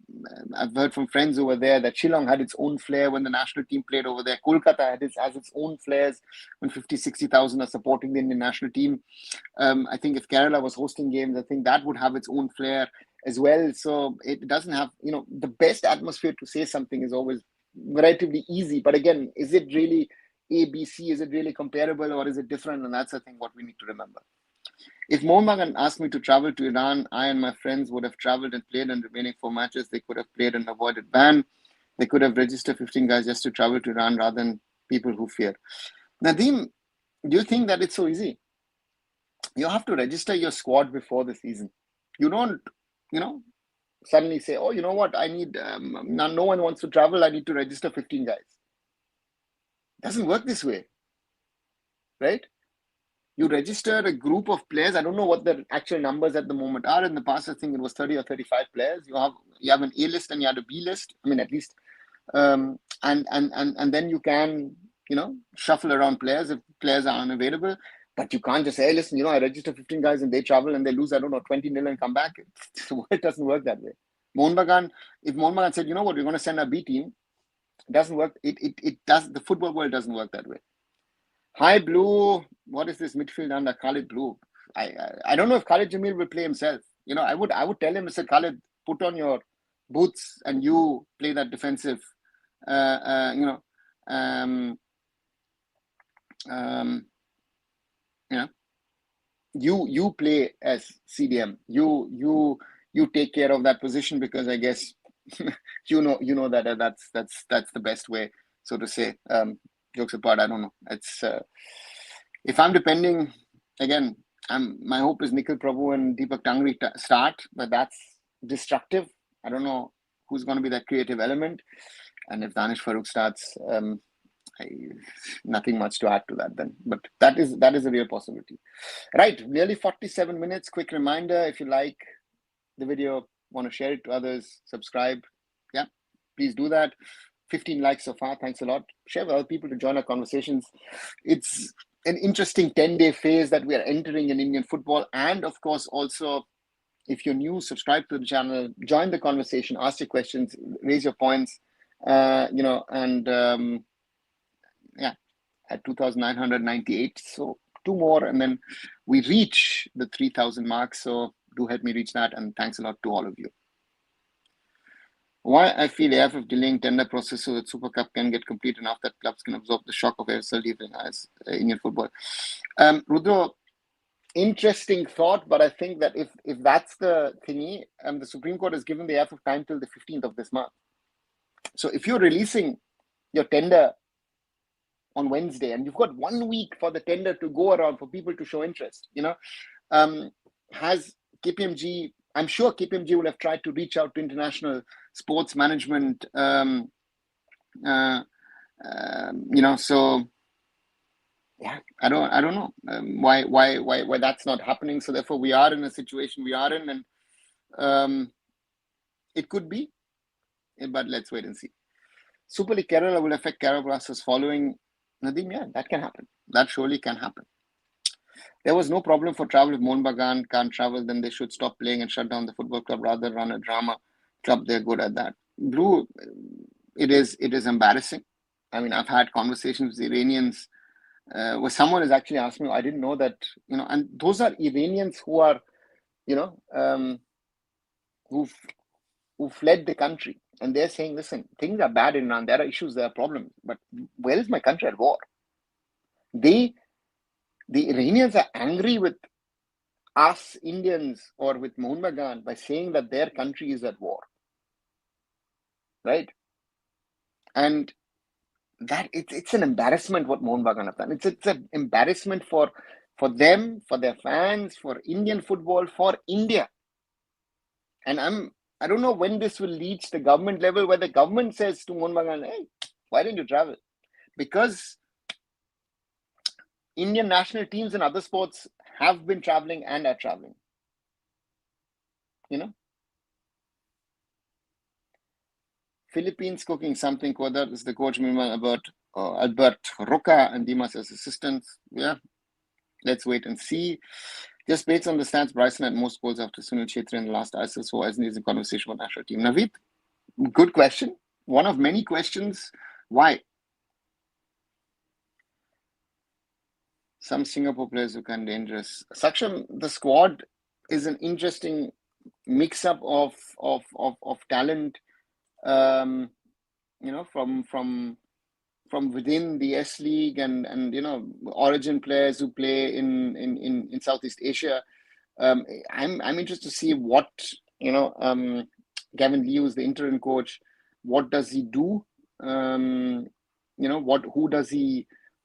I've heard from friends over there that Shillong had its own flair when the national team played over there. Kolkata has its own flares when 50,000-60,000 are supporting the Indian national team. I think if Kerala was hosting games, I think that would have its own flair as well. So it doesn't have, the best atmosphere to say something is always relatively easy. But again, is it really A, B, C? Is it really comparable, or is it different? And that's, I think, what we need to remember. If Mohun Bagan asked me to travel to Iran, I and my friends would have traveled and played, and remaining 4 matches, they could have played and avoided ban. They could have registered 15 guys just to travel to Iran rather than people who fear. Nadeem, do you think that it's so easy? You have to register your squad before the season. You don't, suddenly say, oh, you know what, I need, now no one wants to travel, I need to register 15 guys. It doesn't work this way, right? You register a group of players. I don't know what the actual numbers at the moment are. In the past, I think it was 30 or 35 players. You have an A list and you have a B list. I mean, at least And then you can, shuffle around players if players are unavailable. But you can't just say, hey, listen, I register 15 guys and they travel and they lose, I don't know, 20-0 and come back. It doesn't work that way. If Mohun Bagan said, you know what, we're going to send our B team, it doesn't work. It does. The football world doesn't work that way. Hi, Blue. What is this midfield under Khalid Blue? I don't know if Khalid Jamil will play himself. I would tell him, Mr. Khalid, put on your boots and you play that defensive. You play as CDM. You take care of that position, because I guess you know that's the best way, so to say. Jokes apart, I don't know. It's if I'm depending again, my hope is Nikhil Prabhu and Deepak Tangri start, but that's destructive. I don't know who's going to be that creative element, and if Danish Farooq starts, nothing much to add to that then. But that is a real possibility. Right, nearly 47 minutes. Quick reminder: if you like the video, want to share it to others, subscribe. Yeah, please do that. 15 likes so far. Thanks a lot. Share with other people to join our conversations. It's an interesting 10-day phase that we are entering in Indian football. And of course, also, if you're new, subscribe to the channel, join the conversation, ask your questions, raise your points, at 2,998. So 2 more, and then we reach the 3,000 mark. So do help me reach that. And thanks a lot to all of you. Why I feel AIFF delaying tender process so that Super Cup can get complete enough that clubs can absorb the shock of AFL leaving as Indian football. Rudra, interesting thought, but I think that if that's the thingy, the Supreme Court has given the AIFF time till the 15th of this month. So if you're releasing your tender on Wednesday and you've got 1 week for the tender to go around for people to show interest, has KPMG, I'm sure KPMG will have tried to reach out to international sports management, so yeah, I don't know why that's not happening. So therefore we are in a situation we are in, and it could be, but let's wait and see. Super League Kerala will affect Kerala Blasters following Nadeem. Yeah, that can happen. That surely can happen. There was no problem for travel. If Mohun Bagan can't travel, then they should stop playing and shut down the football club rather than run a drama club. They're good at that. Blue, it is embarrassing. I mean, I've had conversations with Iranians where someone has actually asked me, I didn't know that, and those are Iranians who are, who fled the country. And they're saying, listen, things are bad in Iran. There are issues, there are problems. But where is my country at war? The Iranians are angry with us Indians or with Mohun Bagan by saying that their country is at war, right? And that it's an embarrassment what Mohun Bagan have done. It's an embarrassment for them, for their fans, for Indian football, for India. And I don't know when this will reach the government level, where the government says to Mohun Bagan, hey, why didn't you travel? Because Indian national teams in other sports have been traveling and are traveling. Philippines cooking something. Whether is the coach about Albert Roca and Dimas as assistants. Yeah, let's wait and see. Just based on the stats, Bryson had most goals after Sunil Chhetri in the last ISL, so isn't he in conversation with national team? Naveed, good question. One of many questions. Why? Some Singapore players who can dangerous. Saksham, the squad is an interesting mix-up of talent, from within the S League and origin players who play in Southeast Asia. I'm interested to see what Gavin Liu is the interim coach. What does he do?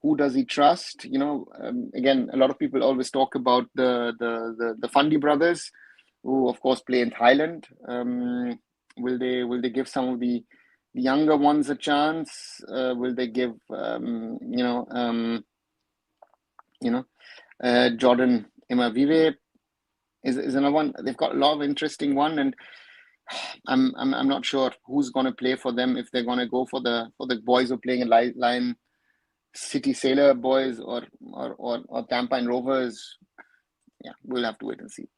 Who does he trust? Again, a lot of people always talk about the Fundy brothers, who of course play in Thailand. Will they give some of the younger ones a chance? Will they give Jordan Imavive is another one. They've got a lot of interesting one, and I'm not sure who's going to play for them, if they're going to go for the boys who are playing in Lion City Sailor boys or Tampa and Rovers. Yeah, we'll have to wait and see.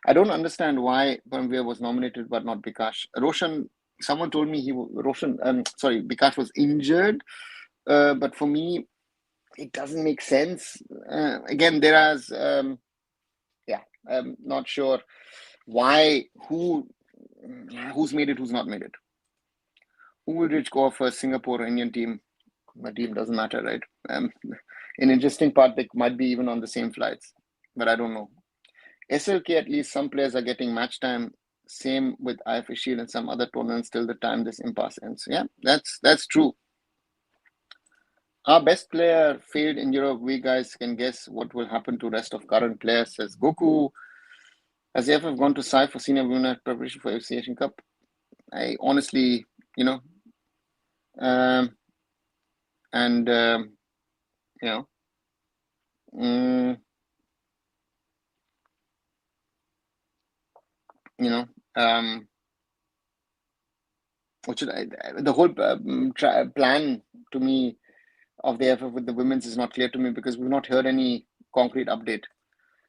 I don't understand why Paramveer was nominated but not Bikash. Roshan, someone told me Bikash was injured, but for me, it doesn't make sense. Again, I'm not sure why, who's made it, who's not made it. Who will reach go for Singapore or Indian team? My team doesn't matter, right? An interesting part, they might be even on the same flights, but I don't know. SLK, at least some players are getting match time. Same with AIFF Shield and some other tournaments till the time this impasse ends. Yeah, that's true. Our best player failed in Europe. We guys can guess what will happen to rest of current players, says Goku. Has the AIFF gone to SAI for senior women preparation for FC Asian Cup? I honestly, what should the whole plan to me of the AIFF with the women's is not clear to me because we've not heard any concrete update.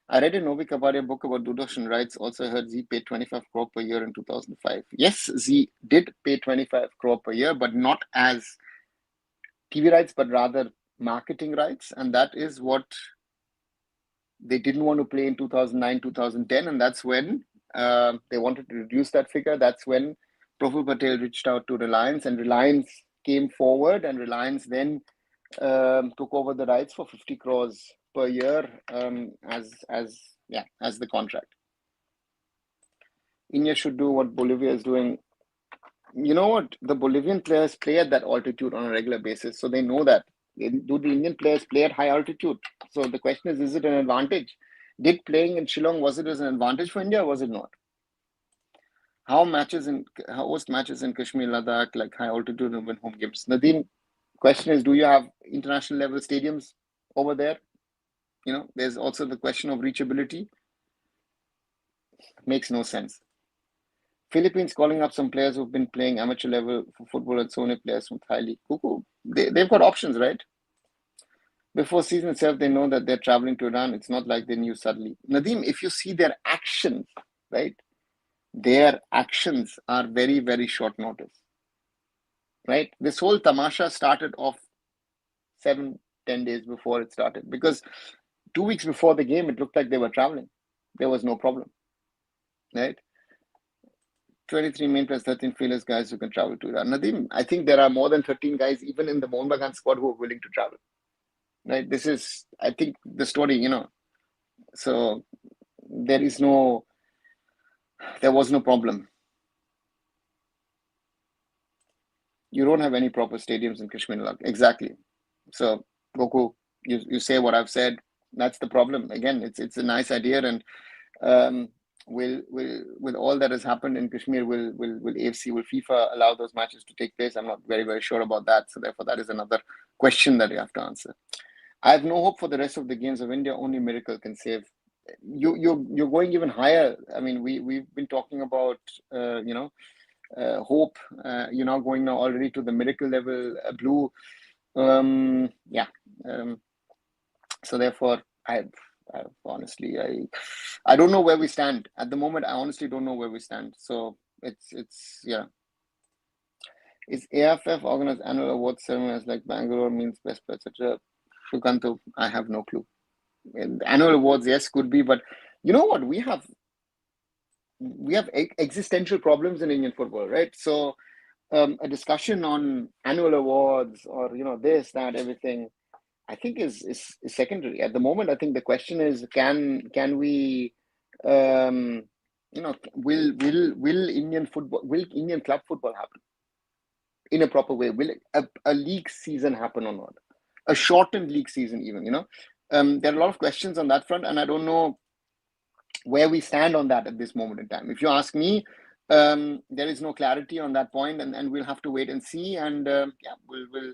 I read a Novi Kapadia book about Dudoshan rights. Also heard Z paid 25 crore per year in 2005. Yes, Z did pay 25 crore per year, but not as TV rights, but rather marketing rights. And that is what they didn't want to play in 2009, 2010. And that's when they wanted to reduce that figure. That's when Praful Patel reached out to Reliance, and Reliance came forward, and Reliance then took over the rights for 50 crores per year as the contract. India should do what Bolivia is doing. You know what? The Bolivian players play at that altitude on a regular basis, so they know that. Do the Indian players play at high altitude? So the question is it an advantage? Did playing in Shillong, was it as an advantage for India or was it not? How host matches in Kashmir, Ladakh, like high altitude and win home games? Nadeem, question is, do you have international level stadiums over there? There's also the question of reachability. Makes no sense. Philippines calling up some players who've been playing amateur level for football and so many players from Thai League. They've got options, right? Before season itself, they know that they're traveling to Iran. It's not like they knew suddenly. Nadeem, if you see their actions, right? Their actions are very, very short notice, right? This whole tamasha started off 7-10 days before it started, because 2 weeks before the game, it looked like they were traveling. There was no problem, right? 23 main plus 13 feelers guys who can travel to Iran. Nadeem, I think there are more than 13 guys, even in the Mohun Bagan squad, who are willing to travel, right? This is, I think, the story, So there was no problem. You don't have any proper stadiums in Kashmir. Exactly. So, Goku, you say what I've said. That's the problem. Again, it's a nice idea, and with all that has happened in Kashmir, will AFC, will FIFA allow those matches to take place? I'm not very, very sure about that. So therefore, that is another question that you have to answer. I have no hope for the rest of the games of India. Only miracle can save. You're going even higher. I mean, we've been talking about hope. You're now going already to the miracle level. Blue. So therefore, I honestly, I don't know where we stand at the moment. I honestly don't know where we stand. So it's Is AIFF organized annual awards ceremonies like Bangalore means best, etc.? Shukanto, I have no clue. Annual awards, yes, could be, but you know what? We have existential problems in Indian football, right? So a discussion on annual awards or this, that, everything, I think is secondary at the moment. I think the question is, can we will Indian club football happen in a proper way? Will a league season happen or not? A shortened league season even, there are a lot of questions on that front, and I don't know where we stand on that at this moment in time. If you ask me, there is no clarity on that point, and we'll have to wait and see, and we'll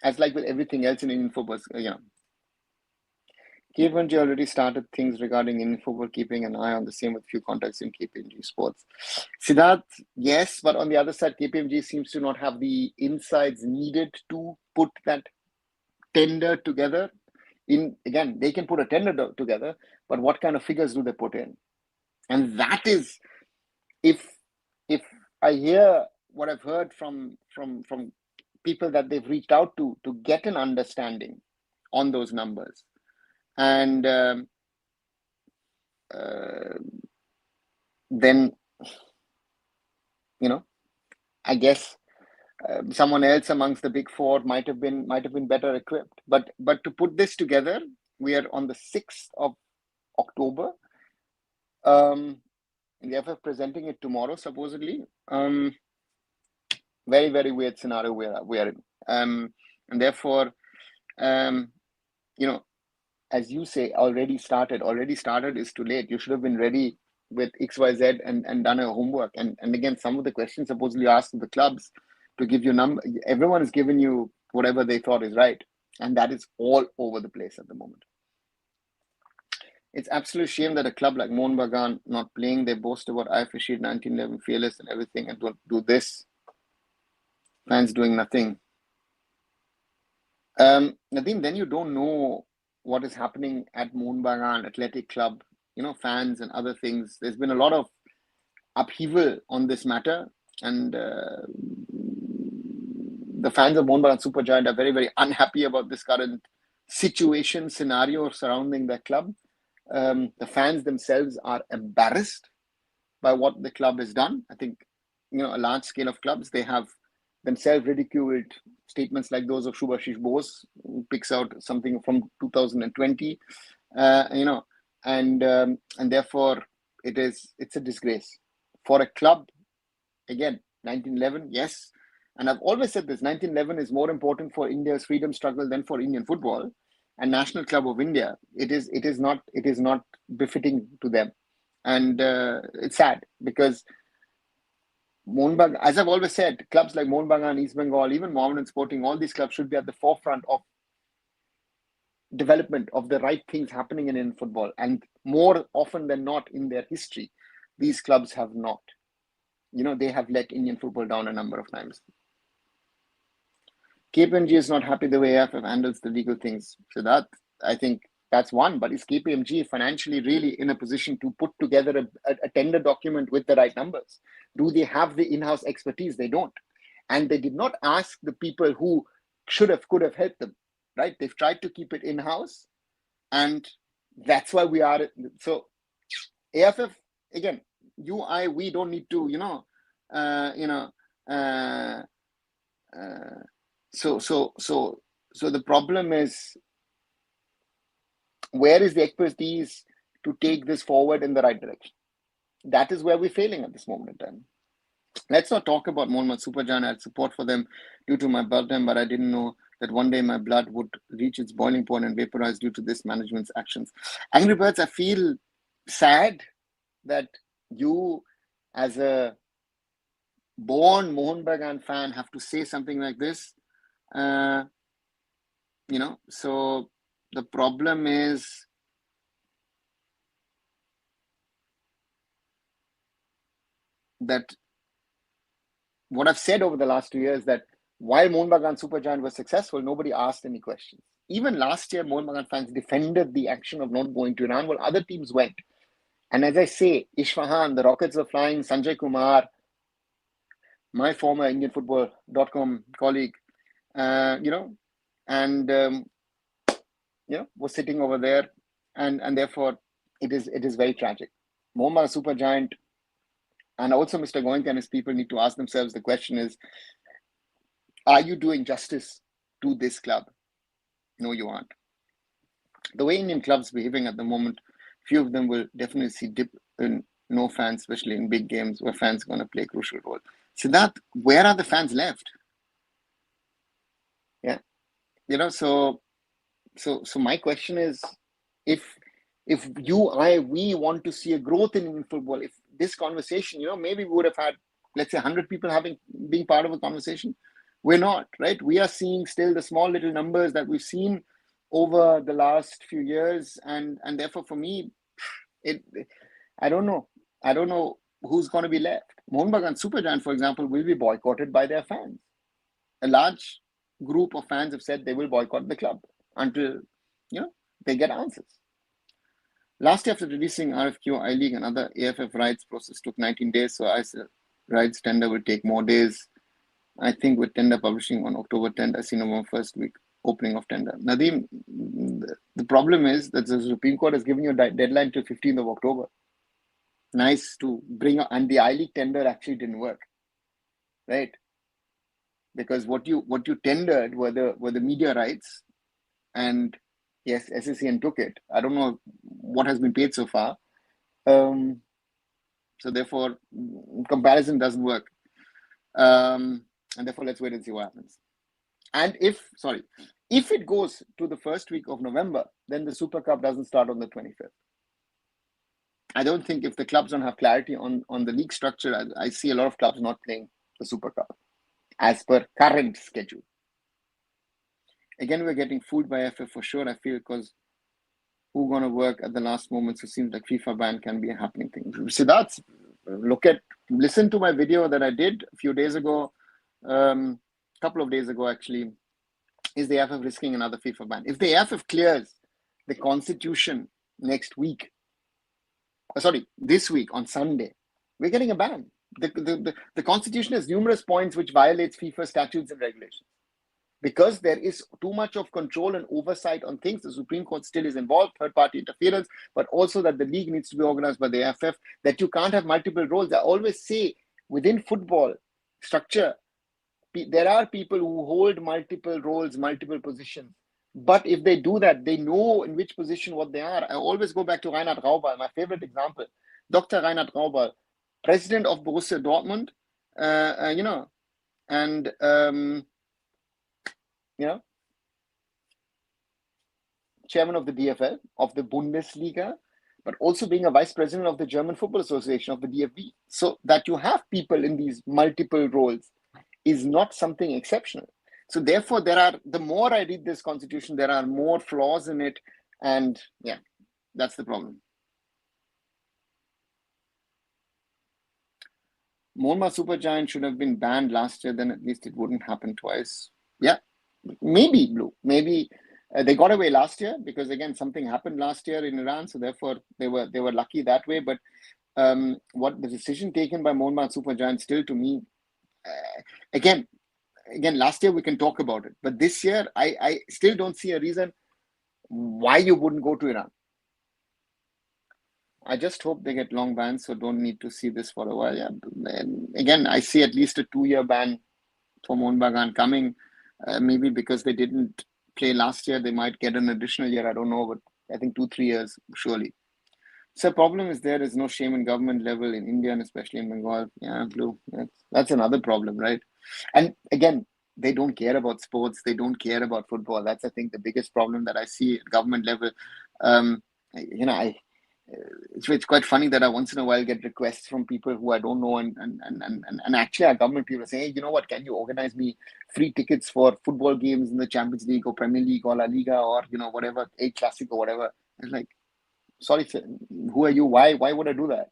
as like with everything else in Indian football, KPMG already started things regarding in football, keeping an eye on the same with few contacts in KPMG Sports. Siddharth, yes, but on the other side, KPMG seems to not have the insights needed to put that tender together. Again, they can put a tender together, but what kind of figures do they put in? And that is, if I hear what I've heard from people that they've reached out to get an understanding on those numbers, and then I guess someone else amongst the big four might have been better equipped. But to put this together, we are on the 6th of October. The AIFF presenting it tomorrow, supposedly. Very, very weird scenario we are in. And therefore, as you say, already started is too late. You should have been ready with XYZ and done a homework. And again, some of the questions supposedly asked to the clubs to give you number. Everyone has given you whatever they thought is right. And that is all over the place at the moment. It's absolute shame that a club like Mohun Bagan not playing. They boast about AIFF 1911 fearless and everything, and don't do this. Fans doing nothing. Nadeem, then you don't know what is happening at Mohun Bagan Athletic Club, fans and other things. There's been a lot of upheaval on this matter, and the fans of Mohun Bagan Supergiant are very, very unhappy about this current scenario surrounding the club. The fans themselves are embarrassed by what the club has done. I think, a large scale of clubs, they have themselves ridiculed statements like those of Shubhashish Bose, who picks out something from 2020, and therefore it's a disgrace for a club. Again, 1911, yes, and I've always said this: 1911 is more important for India's freedom struggle than for Indian football. And National Club of India, it is not befitting to them, and it's sad because Mohun Bagan, as I've always said, clubs like Mohun Bagan, East Bengal, even Mohammedan Sporting, all these clubs should be at the forefront of development of the right things happening in football. And more often than not in their history, these clubs have not. They have let Indian football down a number of times. KPMG is not happy the way AIFF handles the legal things. So that, I think, that's one. But is KPMG financially really in a position to put together a tender document with the right numbers? Do they have the in-house expertise? They don't. And they did not ask the people who could have helped them, right? They've tried to keep it in-house. And that's why we are. So AIFF, again, we don't need to, So the problem is, where is the expertise to take this forward in the right direction? That is where we're failing at this moment in time. Let's not talk about Mohun Supergiant. I had support for them due to my blood time, but I didn't know that one day my blood would reach its boiling point and vaporize due to this management's actions. Angry Birds, I feel sad that you, as a born Mohun Bagan fan, have to say something like this. So the problem is that what I've said over the last 2 years, that while Mohun Bagan Supergiant was successful, nobody asked any questions. Even last year, Mohun Bagan fans defended the action of not going to Iran while other teams went. And as I say, Isfahan, the Rockets were flying, Sanjay Kumar, my former IndianFootball.com colleague, was sitting over there, and therefore it is very tragic. Mohun Bagan Supergiant, and also Mr. Goenka and his people need to ask themselves the question is, are you doing justice to this club? No, you aren't. The way Indian clubs behaving at the moment, few of them will definitely see dip in no fans, especially in big games where fans are going to play a crucial role. Siddharth, where are the fans left? Yeah, so my question is, if we want to see a growth in Indian football, if this conversation, maybe we would have had, let's say, 100 people being part of a conversation. We're not, right? We are seeing still the small little numbers that we've seen over the last few years, and therefore for me, I don't know. I don't know who's going to be left. Mohun Bagan Supergiant, for example, will be boycotted by their fans. A large group of fans have said they will boycott the club until they get answers. Last year, after releasing RFQ, I-League and other AIFF rights process took 19 days, so I said rights tender will take more days. I think with tender publishing on October 10th, I see November 1st week opening of tender. Nadeem, the problem is that the Supreme Court has given you a deadline till 15th of October. Nice to bring up, and the I-League tender actually didn't work, right? Because what you tendered were the media rights, and yes, SSCN took it. I don't know what has been paid so far. So therefore, comparison doesn't work. And therefore, let's wait and see what happens. And if it goes to the first week of November, then the Super Cup doesn't start on the 25th. I don't think, if the clubs don't have clarity on the league structure, I see a lot of clubs not playing the Super Cup as per current schedule. Again, we're getting fooled by FF for sure, I feel, because who's going to work at the last moment? So it seems like FIFA ban can be a happening thing. Siddharth, listen to my video that I did a few days ago, couple of days ago actually. Is the AIFF risking another FIFA ban? If the AIFF clears the constitution this week on Sunday, we're getting a ban. The constitution has numerous points which violates FIFA statutes and regulations. Because there is too much of control and oversight on things, the Supreme Court still is involved, third-party interference, but also that the league needs to be organized by the AIFF, that you can't have multiple roles. I always say, within football structure, there are people who hold multiple roles, multiple positions. But if they do that, they know in which position what they are. I always go back to Reinhard Raubal, my favorite example. Dr. Reinhard Raubal, president of Borussia Dortmund, chairman of the DFL, of the Bundesliga, but also being a vice president of the German Football Association, of the DFB. So that you have people in these multiple roles is not something exceptional. So therefore, the more I read this constitution, there are more flaws in it. And yeah, that's the problem. Monma Supergiant should have been banned last year, then at least it wouldn't happen twice. Yeah, maybe, Blue. Maybe they got away last year because, again, something happened last year in Iran. So therefore, they were lucky that way. But what the decision taken by Monma Supergiant still, to me, again, last year we can talk about it. But this year, I still don't see a reason why you wouldn't go to Iran. I just hope they get long bans, so don't need to see this for a while. Yeah. And again, I see at least a 2-year ban for Mohun Bagan coming. Maybe because they didn't play last year, they might get an additional year. I don't know, but I think 2-3 years, surely. So problem is there is no shame in government level in India and especially in Bengal. Yeah, Blue. That's another problem, right? And again, they don't care about sports. They don't care about football. That's, I think, the biggest problem that I see at government level. It's quite funny that I once in a while get requests from people who I don't know, and actually our government people are saying, hey, you know what, can you organize me free tickets for football games in the Champions League or Premier League or La Liga or whatever, A Classic or whatever. It's like, sorry, who are you? Why would I do that?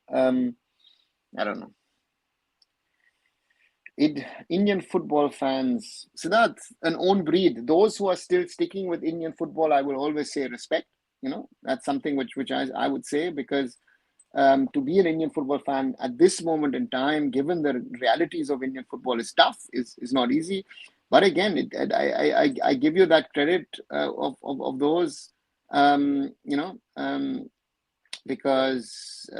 I don't know. Indian football fans, so that's an own breed. Those who are still sticking with Indian football, I will always say respect. That's something which I would say, because to be an Indian football fan at this moment in time, given the realities of Indian football, is tough, is not easy. But again, I give you that credit of those, because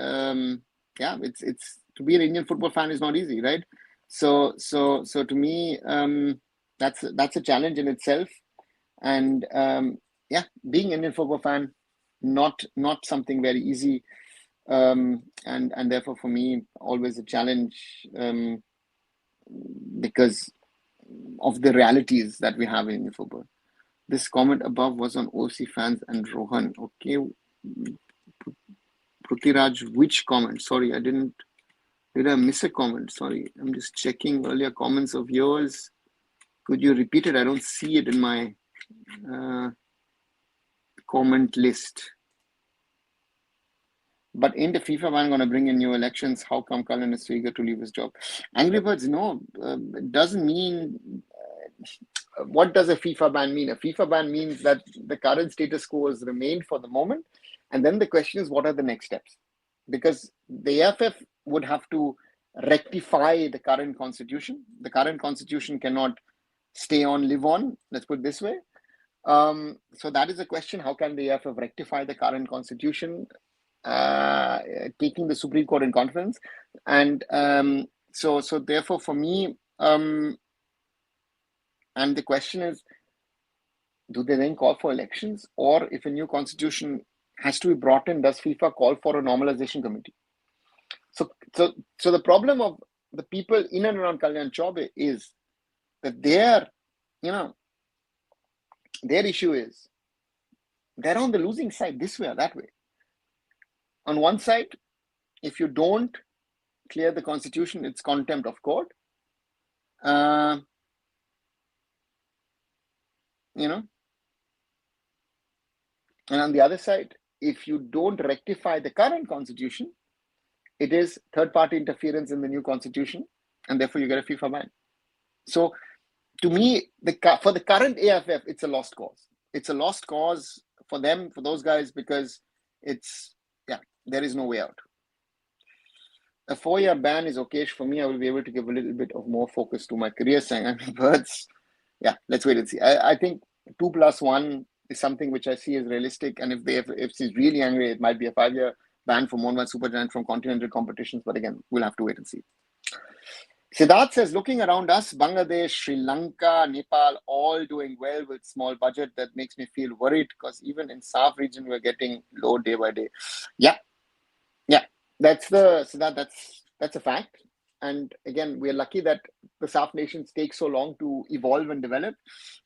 it's to be an Indian football fan is not easy, right? So to me, that's a challenge in itself, and being an Indian football fan, not something very easy, and therefore for me always a challenge, because of the realities that we have in Indian football. This comment above was on OC fans and Rohan. Okay, Prithviraj, which comment? Sorry, did I miss a comment? Sorry, I'm just checking earlier comments of yours. Could you repeat it? I don't see it in my comment list. But ain't the FIFA ban going to bring in new elections? How come Cullen is so eager to leave his job? Angry Birds, no, it doesn't mean. What does a FIFA ban mean? A FIFA ban means that the current status quo has remained for the moment. And then the question is, what are the next steps? Because the AIFF would have to rectify the current constitution. The current constitution cannot stay on, live on. Let's put it this way. So that is the question. How can the AIFF rectify the current constitution? Taking the Supreme Court in confidence, and so therefore for me, and the question is, do they then call for elections, or if a new constitution has to be brought in, does FIFA call for a normalization committee? So the problem of the people in and around Kalyan Chaube is that their issue is they're on the losing side this way or that way. On one side, if you don't clear the constitution, it's contempt of court. And on the other side, if you don't rectify the current constitution, it is third-party interference in the new constitution, and therefore you get a FIFA ban. So to me, for the current AIFF, it's a lost cause. It's a lost cause for them, for those guys, because there is no way out. A 4-year ban is okay for me. I will be able to give a little bit of more focus to my career. Saying Birds, let's wait and see. I think 2+1 is something which I see as realistic. And if he's really angry, it might be a 5-year ban for Mohan Supergiant from continental competitions. But again, we'll have to wait and see. Siddharth says, looking around us, Bangladesh, Sri Lanka, Nepal, all doing well with small budget. That makes me feel worried because even in South region, we're getting low day by day. Yeah. That's a fact. And again, we're lucky that the South nations take so long to evolve and develop.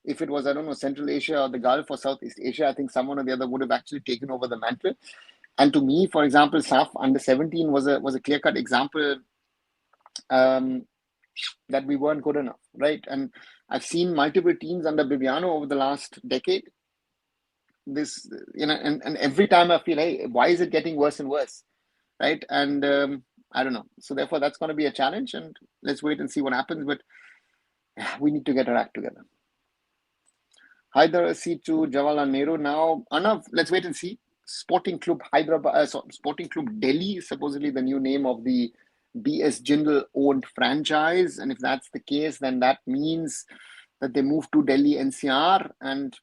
If it was, I don't know, Central Asia or the Gulf or Southeast Asia, I think someone or the other would have actually taken over the mantle. And to me, for example, South under 17 was a clear-cut example that we weren't good enough, right? And I've seen multiple teams under Bibiano over the last decade. This, and every time I feel, hey, why is it getting worse and worse? Right. And I don't know. So therefore, that's going to be a challenge. And let's wait and see what happens. But we need to get our act together. Hyderabad C2, Jawaharlal Nehru. Now, Arnav, let's wait and see. Sporting Club Hyderabad, Sporting Club Delhi is supposedly the new name of the BS Jindal owned franchise. And if that's the case, then that means that they move to Delhi NCR. And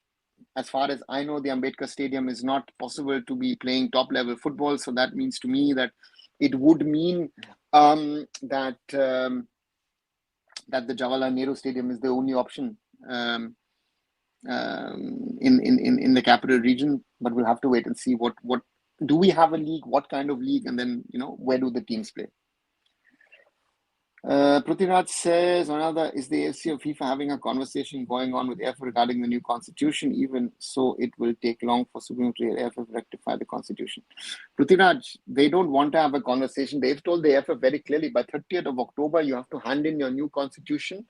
as far as I know, the Ambedkar Stadium is not possible to be playing top-level football. So that means to me that it would mean that the Jawaharlal Nehru Stadium is the only option in the capital region. But we'll have to wait and see what do we have a league, what kind of league, and then where do the teams play. Prithviraj says, is the AFC or FIFA having a conversation going on with AIFF regarding the new constitution? Even so, it will take long for Supreme Court AIFF to rectify the constitution. Prithviraj, they don't want to have a conversation. They've told the AIFF very clearly, by 30th of October, you have to hand in your new constitution.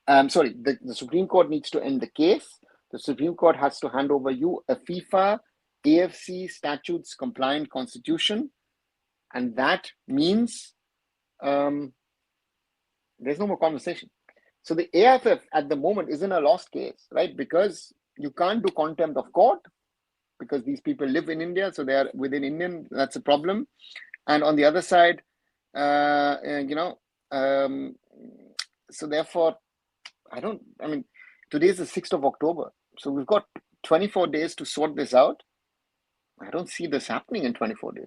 The Supreme Court needs to end the case. The Supreme Court has to hand over you a FIFA, AFC statutes compliant constitution. And that means there's no more conversation. So the AIFF at the moment is in a lost case, right? Because you can't do contempt of court because these people live in India, so they are within Indian. That's a problem. And on the other side, so therefore, today is the 6th of October. So we've got 24 days to sort this out. I don't see this happening in 24 days.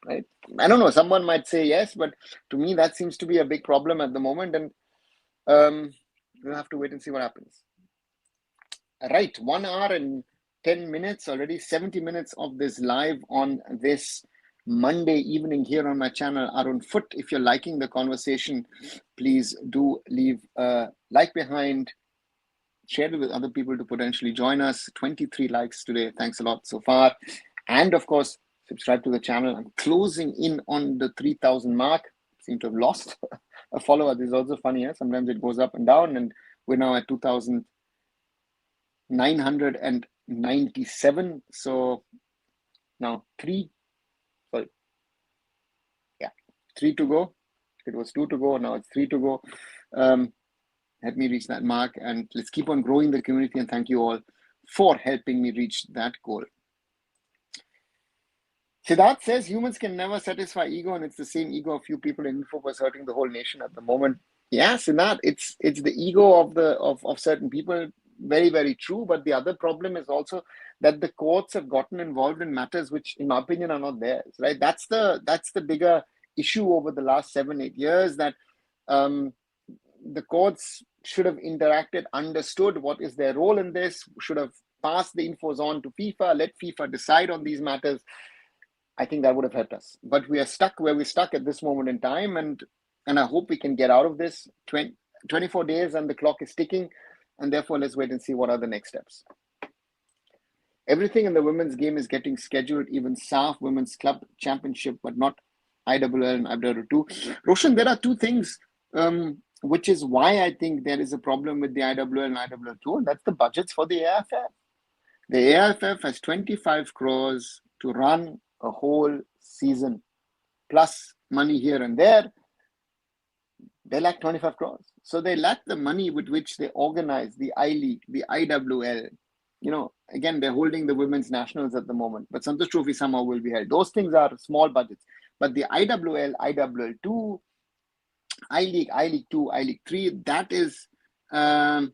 Right? I don't know. Someone might say yes, but to me, that seems to be a big problem at the moment. And we'll have to wait and see what happens. Right. 1 hour and 10 minutes, already 70 minutes of this live on this Monday evening here on my channel, Arun Foot. If you're liking the conversation, please do leave a like behind. Share it with other people to potentially join us. 23 likes today. Thanks a lot so far. And of course, subscribe to the channel. I'm closing in on the 3,000 mark. Seem to have lost a follower. This is also funny. Sometimes it goes up and down, and we're now at 2,000. 997. So now 3 to go. It was 2 to go. Now it's 3 to go. Help me reach that mark, and let's keep on growing the community. And thank you all for helping me reach that goal. Siddharth says humans can never satisfy ego, and it's the same ego of few people in info was hurting the whole nation at the moment. Yeah, Siddharth, it's the ego of certain people. Very, very true. But the other problem is also that the courts have gotten involved in matters which, in my opinion, are not theirs. Right? That's the bigger issue over the last 7-8 years, that the courts should have interacted, understood what is their role in this, should have passed the infos on to FIFA, let FIFA decide on these matters. I think that would have helped us. But we are stuck where we're stuck at this moment in time, and I hope we can get out of this. 24 days and the clock is ticking, and therefore let's wait and see what are the next steps. Everything in the women's game is getting scheduled, even SAF Women's Club Championship, but not IWL and IWL 2. Roshan, there are two things, which is why I think there is a problem with the IWL and IWL 2, and that's the budgets for the AIFF. The AIFF has 25 crores to run a whole season, plus money here and there. They lack 25 crores. So they lack the money with which they organize the I-League, the IWL. Again, they're holding the women's nationals at the moment, but Santosh Trophy somehow will be held. Those things are small budgets. But the IWL, IWL 2, I-League, I-League 2, I-League 3, that is, so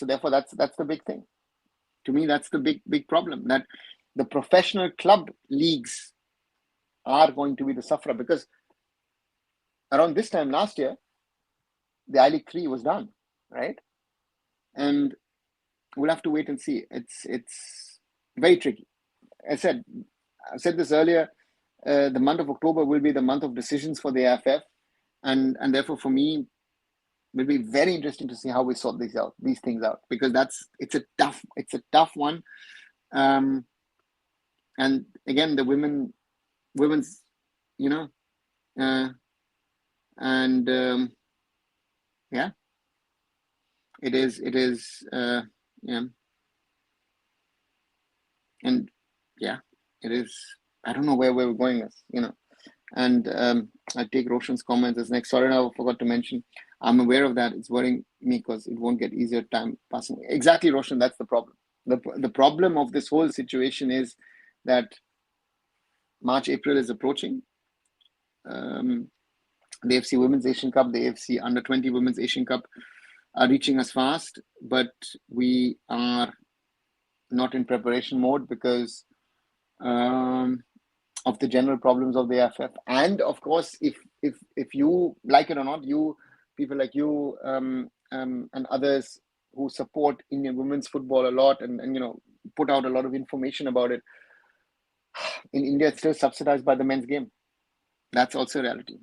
therefore that's the big thing. To me, that's the big problem, that the professional club leagues are going to be the sufferer, because around this time last year, the I-League 3 was done, right? And we'll have to wait and see. It's very tricky. I said this earlier, the month of October will be the month of decisions for the AIFF, and therefore for me, it will be very interesting to see how we sort these things out, because it's a tough one. And again, the women's, it is, it is. I don't know where we're going with, and I take Roshan's comments as next. Sorry, I forgot to mention. I'm aware of that. It's worrying me because it won't get easier time passing. Exactly, Roshan. That's the problem. The problem of this whole situation is that March, April is approaching. The AFC Women's Asian Cup, the AFC Under-20 Women's Asian Cup are reaching us fast, but we are not in preparation mode because of the general problems of the AIFF. And of course, if you like it or not, people like you and others who support Indian women's football a lot and put out a lot of information about it, in India it's still subsidized by the men's game. That's also a reality.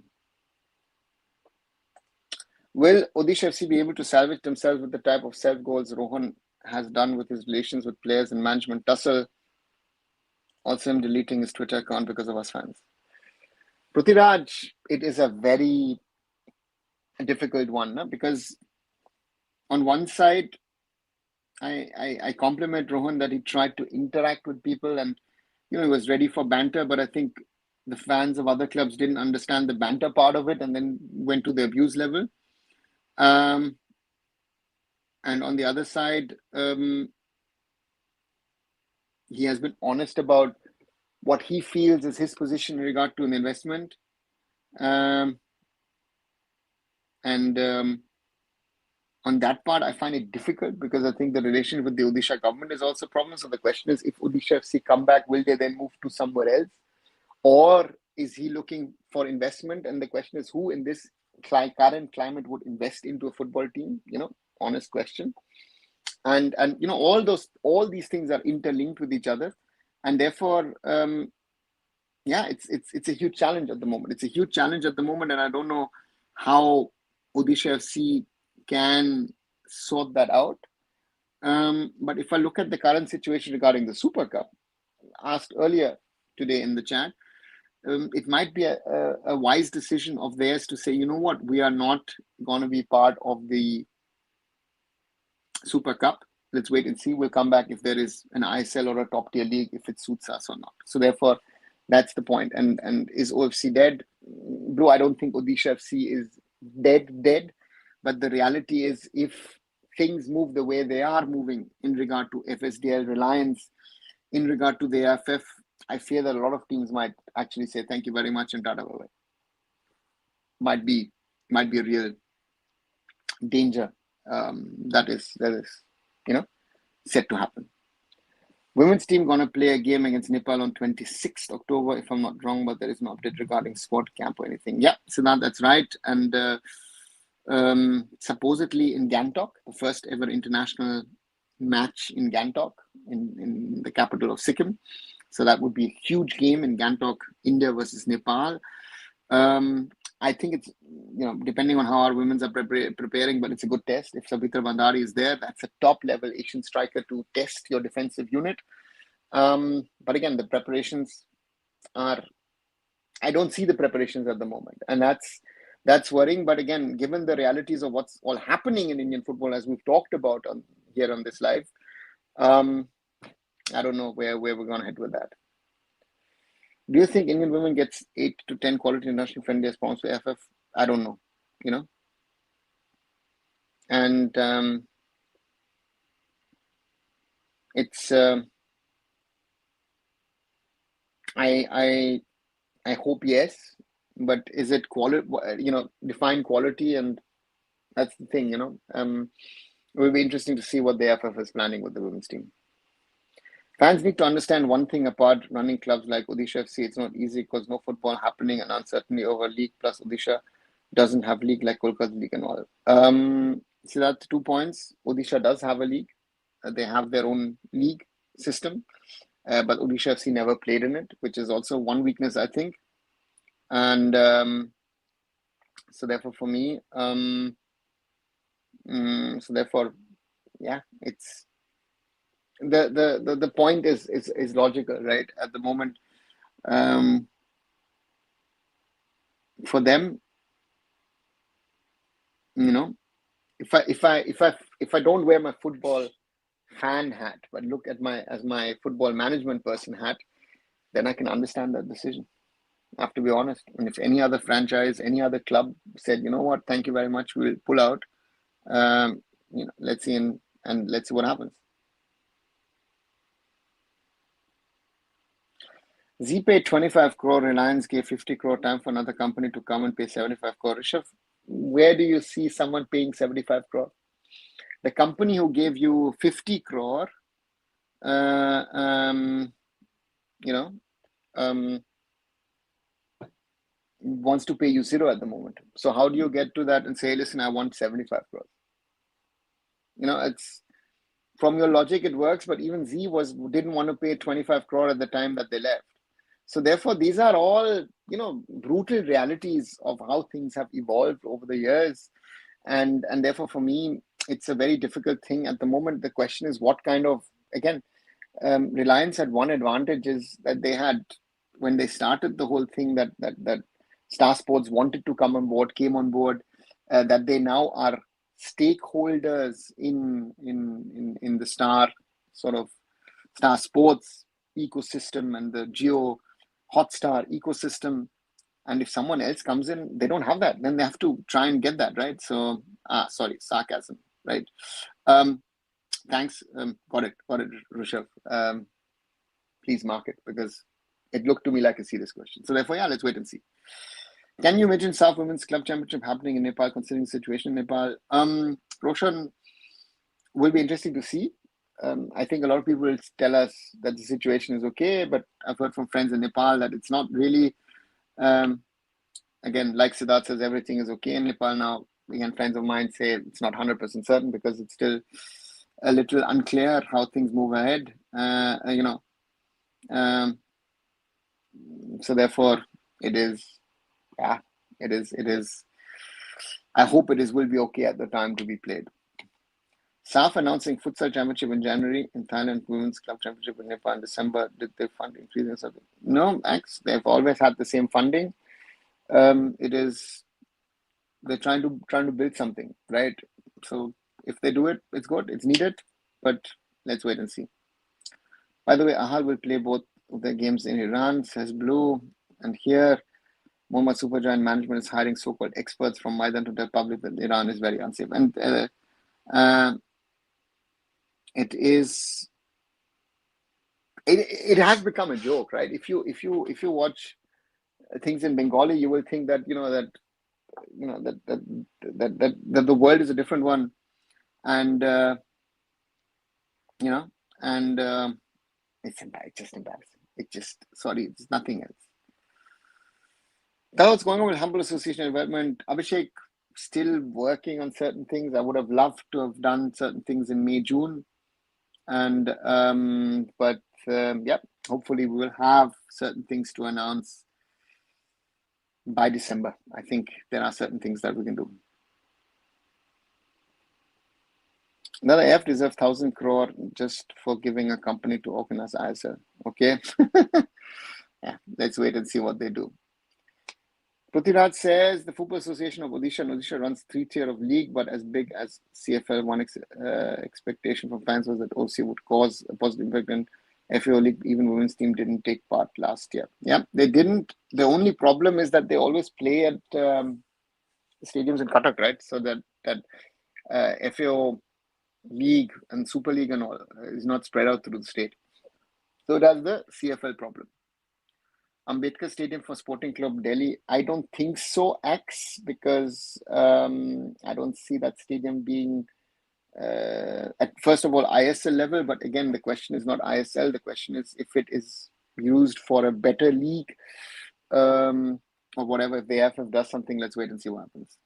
Will Odisha FC be able to salvage themselves with the type of self-goals Rohan has done with his relations with players and management tussle? Also, him deleting his Twitter account because of us fans. Prithviraj, it is a very difficult one, no? Because on one side, I compliment Rohan that he tried to interact with people and he was ready for banter, but I think the fans of other clubs didn't understand the banter part of it and then went to the abuse level. And on the other side, he has been honest about what he feels is his position in regard to an investment. On that part, I find it difficult because I think the relation with the Odisha government is also a problem. So the question is, if Odisha FC come back, will they then move to somewhere else? Or is he looking for investment? And the question is, who in this current climate would invest into a football team? Honest question. And all these things are interlinked with each other. And therefore, it's a huge challenge at the moment. It's a huge challenge at the moment. And I don't know how Odisha FC can sort that out. But if I look at the current situation regarding the Super Cup, asked earlier today in the chat, it might be a wise decision of theirs to say, you know what, we are not going to be part of the Super Cup? Let's wait and see. We'll come back if there is an ISL or a top tier league, if it suits us or not. So therefore, that's the point. And is OFC dead? Bro, I don't think Odisha FC is dead. But the reality is, if things move the way they are moving in regard to FSDL Reliance, in regard to the AIFF, I fear that a lot of teams might actually say thank you very much and tata bye. Might be a real danger that is set to happen. Women's team gonna play a game against Nepal on 26th October, if I'm not wrong, but there is no update regarding squad camp or anything. Yeah, Siddhant, that's right. And supposedly in Gangtok, the first ever international match in Gangtok, in the capital of Sikkim. So that would be a huge game in Gangtok, India versus Nepal. I think it's, depending on how our women's are preparing, but it's a good test. If Sabitra Bandari is there, that's a top level Asian striker to test your defensive unit. But again, the preparations I don't see the preparations at the moment. And that's worrying. But again, given the realities of what's all happening in Indian football, as we've talked about here on this live, I don't know where we're going to head with that. Do you think Indian women gets 8 to 10 quality international friendly response to AIFF? I don't know, And it's I hope yes, but is it quality? Define quality, and that's the thing. It will be interesting to see what the AIFF is planning with the women's team. Fans need to understand one thing about running clubs like Odisha FC. It's not easy because no football happening and uncertainty over league. Plus, Odisha doesn't have league like Kolkata league and all. So that's 2 points. Odisha does have a league. They have their own league system, but Odisha FC never played in it, which is also one weakness, I think. And so therefore, for me, it's. The point is logical, right? At the moment, for them, if I don't wear my football fan hat, but look at my football management person hat, then I can understand that decision. I have to be honest. And if any other franchise, any other club said, you know what, thank you very much, we'll pull out. Let's see and let's see what happens. Z paid 25 crore, Reliance gave 50 crore, time for another company to come and pay 75 crore. Rishabh, where do you see someone paying 75 crore? The company who gave you 50 crore, wants to pay you 0 at the moment. So how do you get to that and say, listen, I want 75 crore? It's, from your logic, it works, but even Z didn't want to pay 25 crore at the time that they left. So therefore, these are all, brutal realities of how things have evolved over the years. And therefore, for me, it's a very difficult thing at the moment. The question is what kind of, again, Reliance had one advantage is that they had, when they started the whole thing, that Star Sports wanted to come on board, came on board, that they now are stakeholders in the Star Sports ecosystem and the Jio Hotstar ecosystem. And if someone else comes in, they don't have that, then they have to try and get that, right? So sorry, sarcasm, right? Thanks. Got it, Rishabh. Please mark it, because it looked to me like a serious question. So therefore, let's wait and see. Can you imagine South Women's Club Championship happening in Nepal, considering the situation in Nepal? Roshan, will be interesting to see. I think a lot of people will tell us that the situation is okay, but I've heard from friends in Nepal that it's not really. Again, like Siddharth says, everything is okay in Nepal now. Again, friends of mine say it's not 100% certain because it's still a little unclear how things move ahead. So therefore, it is. I hope will be okay at the time to be played. SAF announcing futsal championship in January in Thailand, women's club championship in Nepal in December. Did they fund increase or something? No, they've always had the same funding. It is They're trying to build something, right? So if they do it, it's good. It's needed, but let's wait and see. By the way, Ahal will play both of their games in Iran, says Blue. And here, Mohammad Supergiant management is hiring so-called experts from Maidan to tell public that Iran is very unsafe. And it has become a joke, right? If you watch things in Bengali, you will think that that the world is a different one, and it's just embarrassing. It's nothing else. That's what's going on with Humble Association Development. Abhishek still working on certain things. I would have loved to have done certain things in May, June, and hopefully we will have certain things to announce by December. I think there are certain things that we can do. Another AIFF deserves 1,000 crore just for giving a company to organize ISL. Okay. Yeah, let's wait and see what they do. Prithviraj says the Football Association of Odisha and Odisha runs 3 tier of league, but as big as CFL. One expectation from fans was that OC would cause a positive impact in FAO league. Even women's team didn't take part last year. Yeah, they didn't. The only problem is that they always play at stadiums in Cuttack, right? So that FAO league and Super League and all is not spread out through the state. So that's the CFL problem. Ambedkar Stadium for Sporting Club Delhi, I don't think so, X, because I don't see that stadium being at first of all ISL level, but again the question is not ISL, the question is if it is used for a better league or whatever. If the AIFF does something, let's wait and see what happens.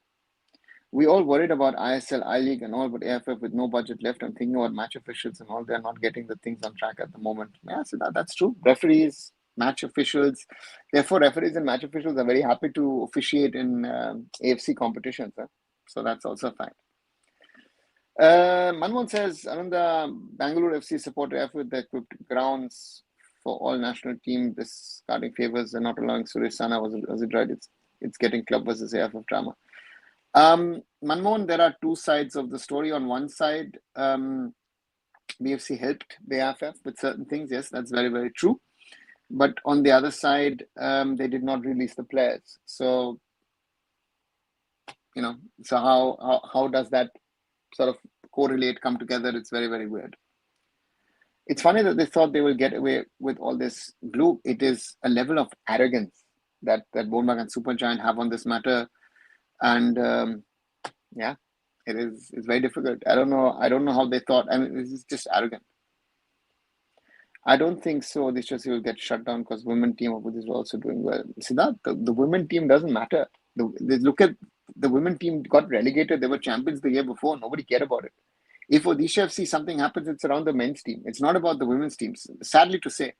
We all worried about ISL, I-League and all, but AIFF with no budget left, I'm thinking about match officials and all, they're not getting the things on track at the moment. Yeah, so that's true. Referees, match officials, therefore referees and match officials are very happy to officiate in AFC competitions. So that's also a fact. Manmohan says, Ananda, Bangalore FC support AIFF with the equipped grounds for all national team. This carding favors and not allowing Suresh Sana. Was it right? It's getting club versus AIFF drama. Manmohan, there are two sides of the story. On one side, BFC helped the AIFF with certain things. Yes, that's very, very true. But on the other side, they did not release the players. So, so how does that sort of correlate, come together? It's very, very weird. It's funny that they thought they will get away with all this. Blue, it is a level of arrogance that Bournemouth and Supergiant have on this matter. And it's very difficult. I don't know how they thought. I mean, this is just arrogant. I don't think so. This just will get shut down because women team of this is also doing well. Siddharth, the women team doesn't matter. Look at the women team got relegated. They were champions the year before. Nobody cared about it. If Odisha FC something happens, it's around the men's team. It's not about the women's teams. Sadly to say.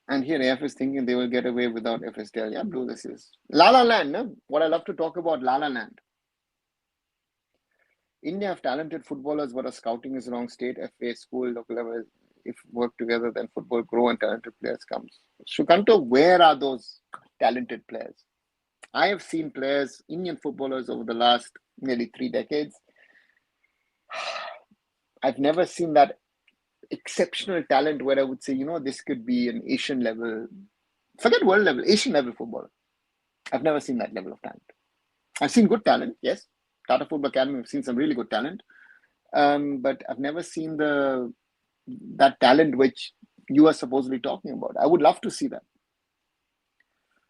And here AIFF is thinking they will get away without FSDL. Yeah, Blue, this is La La Land. No? What I love to talk about, La La Land. India have talented footballers, but our scouting is wrong. State, FA, school, local level. If work together, then football grow and talented players comes. Shukanto, where are those talented players? I have seen players, Indian footballers over the last nearly 3 decades. I've never seen that exceptional talent where I would say, this could be an Asian level, forget world level, Asian level footballer. I've never seen that level of talent. I've seen good talent, yes. Tata Football Academy, I've seen some really good talent. But I've never seen that talent which you are supposedly talking about. I would love to see that.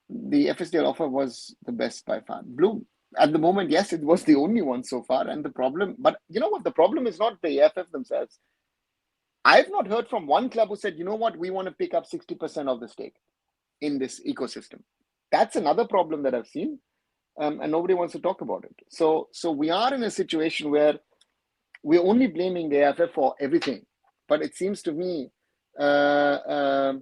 The FSDL offer was the best by far. Blue, at the moment, yes, it was the only one so far. And the problem, but you know what? The problem is not the AIFF themselves. I've not heard from one club who said, you know what, we want to pick up 60% of the stake in this ecosystem. That's another problem that I've seen. And nobody wants to talk about it. So we are in a situation where we're only blaming the AIFF for everything. But it seems to me, I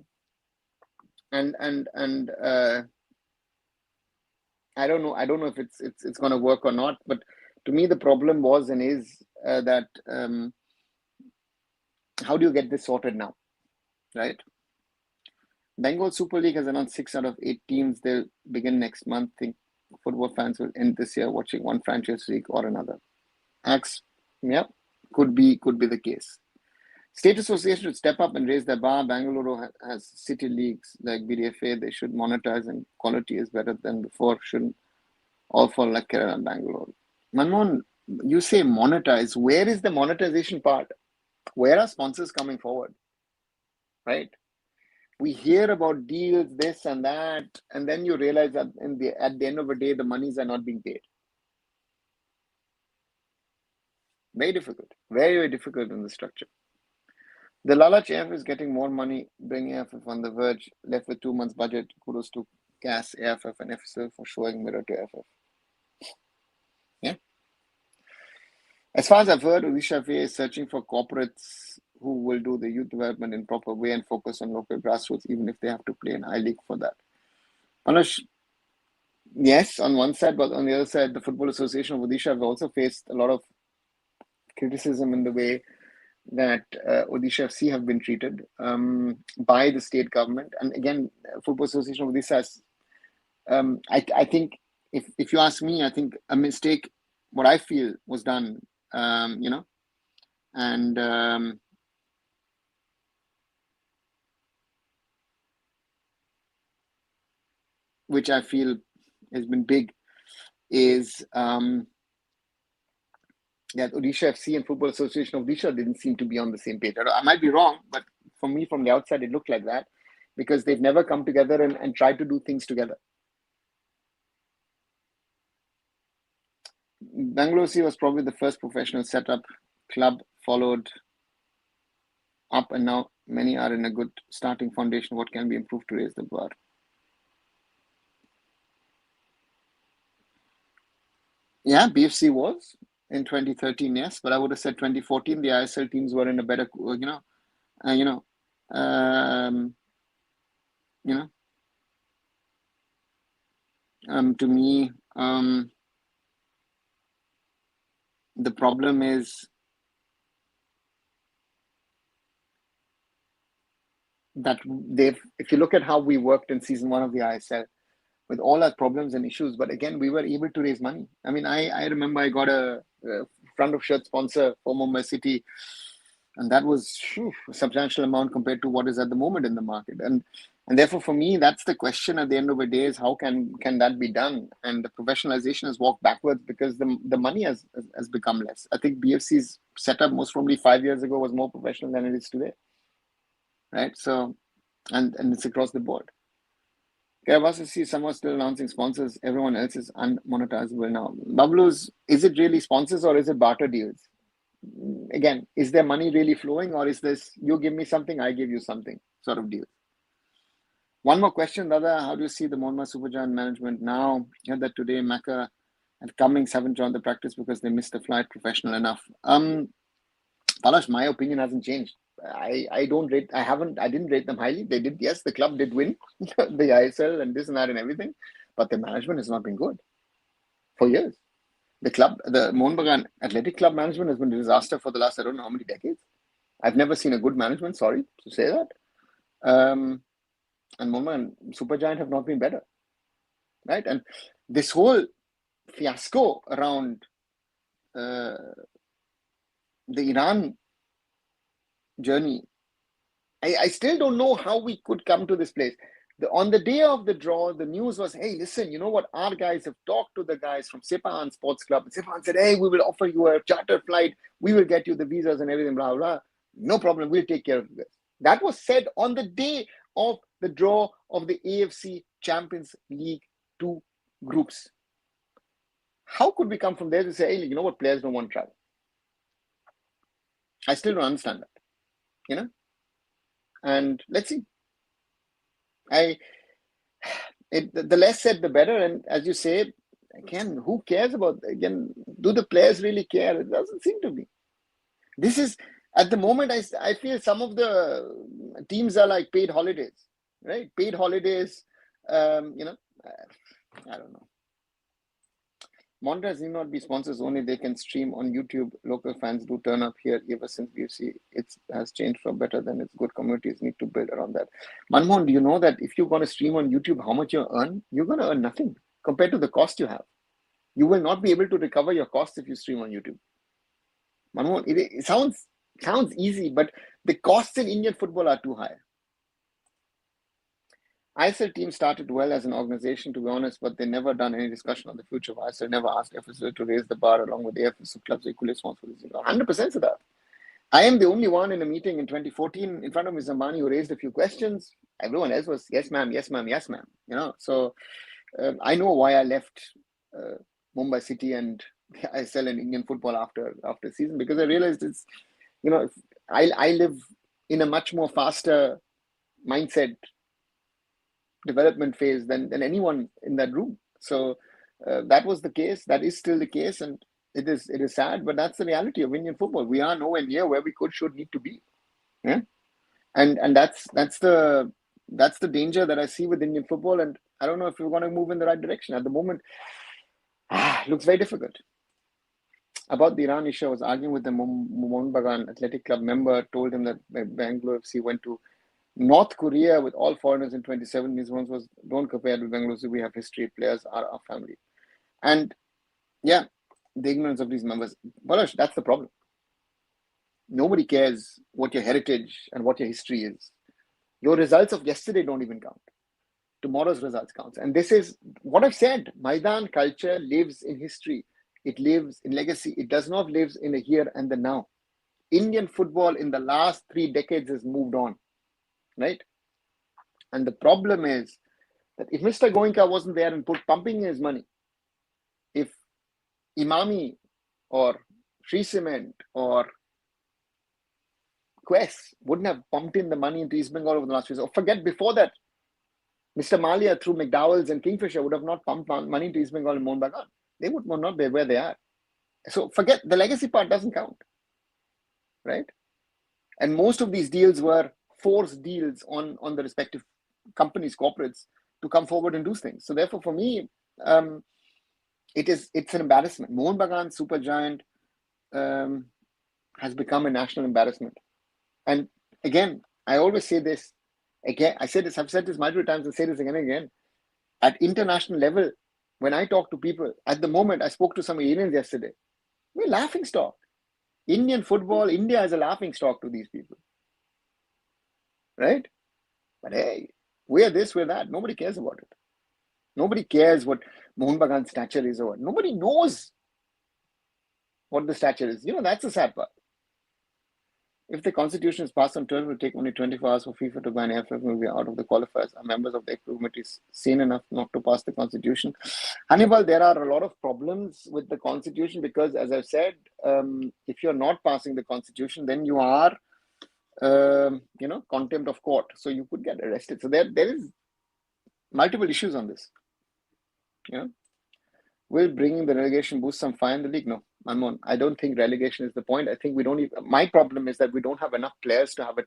don't know if it's going to work or not. But to me, the problem was and is that how do you get this sorted now, right? Bengal Super League has announced 6 out of 8 teams. They'll begin next month. I think football fans will end this year watching one franchise league or another. Yeah, could be the case. State association should step up and raise their bar. Bangalore has city leagues like BDFA. They should monetize, and quality is better than before. Shouldn't all fall like Kerala and Bangalore. Manmohan, you say monetize. Where is the monetization part? Where are sponsors coming forward? Right? We hear about deals, this and that, and then you realize that at the end of the day, the monies are not being paid. Very difficult. Very, very difficult in the structure. The Lalach AIFF is getting more money, bringing AIFF on the verge, left with 2 months budget. Kudos to CAS, AIFF, and FSL for showing mirror to AIFF. Yeah. As far as I've heard, Odisha FA is searching for corporates who will do the youth development in proper way and focus on local grassroots, even if they have to play in high league for that. Panash, yes, on one side, but on the other side, the Football Association of Odisha have also faced a lot of criticism in the way that Odisha FC have been treated by the state government. And again, Football Association of Odisha has, I think, if you ask me, I think a mistake, what I feel was done, and which I feel has been big, is that Odisha FC and Football Association of Odisha didn't seem to be on the same page. I might be wrong, but for me, from the outside, it looked like that, because they've never come together and tried to do things together. Bangalore FC was probably the first professional setup. Club followed up, and now many are in a good starting foundation. What can be improved to raise the bar? Yeah, BFC was in 2013, yes, but I would have said 2014. The ISL teams were in a better, to me, the problem is that if you look at how we worked in season 1 of the ISL, with all our problems and issues, but again, we were able to raise money. I mean, I remember I got a front of shirt sponsor for Mumbai City, and that was a substantial amount compared to what is at the moment in the market. And therefore, for me, that's the question at the end of the day, is how can that be done? And the professionalization has walked backwards because the money has become less. I think BFC's setup most probably 5 years ago was more professional than it is today, right? So, and it's across the board. Kerala see someone still announcing sponsors. Everyone else is unmonetizable now. Bablu's, is it really sponsors or is it barter deals? Again, is there money really flowing, or is this you give me something, I give you something sort of deal? One more question, Dada. How do you see the Monma Supergiant management now? I heard that today Mecca and Cummings haven't joined the practice because they missed the flight professional enough. Palash, my opinion hasn't changed. I didn't rate them highly. They did, yes, the club did win the ISL and this and that and everything, but the management has not been good for years. The club, the Mohun Bagan Athletic Club management has been a disaster for the last, I don't know how many decades. I've never seen a good management, sorry to say that. And Mohun Bagan Supergiant have not been better, right? And this whole fiasco around the Iran journey, I still don't know how we could come to this place. On the day of the draw, the news was, hey, listen, you know what? Our guys have talked to the guys from Sepan Sports Club. And Sepan said, hey, we will offer you a charter flight. We will get you the visas and everything, blah, blah. No problem. We'll take care of this. That was said on the day of the draw of the AFC Champions League 2 groups. How could we come from there to say, hey, you know what? Players don't want to travel. I still don't understand that, And let's see. The less said, the better. And as you say, again, who cares about, do the players really care? It doesn't seem to be. This is, at the moment, I feel some of the teams are like paid holidays, right? Paid holidays, I don't know. Monitors need not be sponsors only. They can stream on YouTube. Local fans do turn up here. Ever since UFC, it has changed for better. Than it's good. Communities need to build around that. Manmohan, do you know that if you're going to stream on YouTube, how much you earn? You're going to earn nothing compared to the cost you have. You will not be able to recover your costs if you stream on YouTube. Manmohan, it sounds easy, but the costs in Indian football are too high. ISL team started well as an organization, to be honest, but they never done any discussion on the future of ISL, never asked FSL to raise the bar along with the AIFF clubs equally responsible. 100% of that. I am the only one in a meeting in 2014 in front of Mr. Mani who raised a few questions. Everyone else was, yes, ma'am, yes, ma'am, yes, ma'am. So I know why I left Mumbai City and ISL and Indian football after season, because I realized it's, I live in a much more faster mindset development phase than anyone in that room. So that was the case. That is still the case, and it is sad, but that's the reality of Indian football. We are nowhere near where we should need to be. Yeah, and that's the danger that I see with Indian football, and I don't know if we're going to move in the right direction at the moment. Looks very difficult. About the Iran issue, I was arguing with the Mohun Bagan Athletic Club member. Told him that Bangalore FC went to North Korea with all foreigners in 27. His ones was, don't compare with Bengaluru. We have history. Players are our family. And yeah, the ignorance of these members. Balash, that's the problem. Nobody cares what your heritage and what your history is. Your results of yesterday don't even count. Tomorrow's results counts. And this is what I've said. Maidan culture lives in history. It lives in legacy. It does not live in the here and the now. Indian football in the last 3 decades has moved on. Right? And the problem is that if Mr. Goenka wasn't there and pumping his money, if Imami or Sri Cement or Quest wouldn't have pumped in the money into East Bengal over the last few years, or forget before that, Mr. Malia through McDowell's and Kingfisher would have not pumped money into East Bengal and Mohun Bagan. They would not be where they are. So forget, the legacy part doesn't count. Right? And most of these deals were forced deals on the respective companies, corporates, to come forward and do things. So therefore, for me, it's an embarrassment. Mohun Bagan, super giant, has become a national embarrassment. And again, I always say this. Again, I've said this multiple times and say this again and again. At international level, when I talk to people, at the moment, I spoke to some Iranians yesterday. We're laughing stock. Indian football, India is a laughing stock to these people. Right? But hey, we're this, we're that. Nobody cares about it. Nobody cares what Mohun Bagan's stature is or what. Nobody knows what the stature is. That's the sad part. If the constitution is passed on 12, it will take only 24 hours for FIFA to ban AIFF, will be out of the qualifiers. Are members of the committee sane enough not to pass the constitution? Hannibal, there are a lot of problems with the constitution because, as I've said, if you're not passing the constitution, then you are, contempt of court. So you could get arrested. So there is multiple issues on this. Will bringing the relegation boost some fire in the league? No, Manmohan, I don't think relegation is the point. I think we don't even, my problem is that we don't have enough players to have a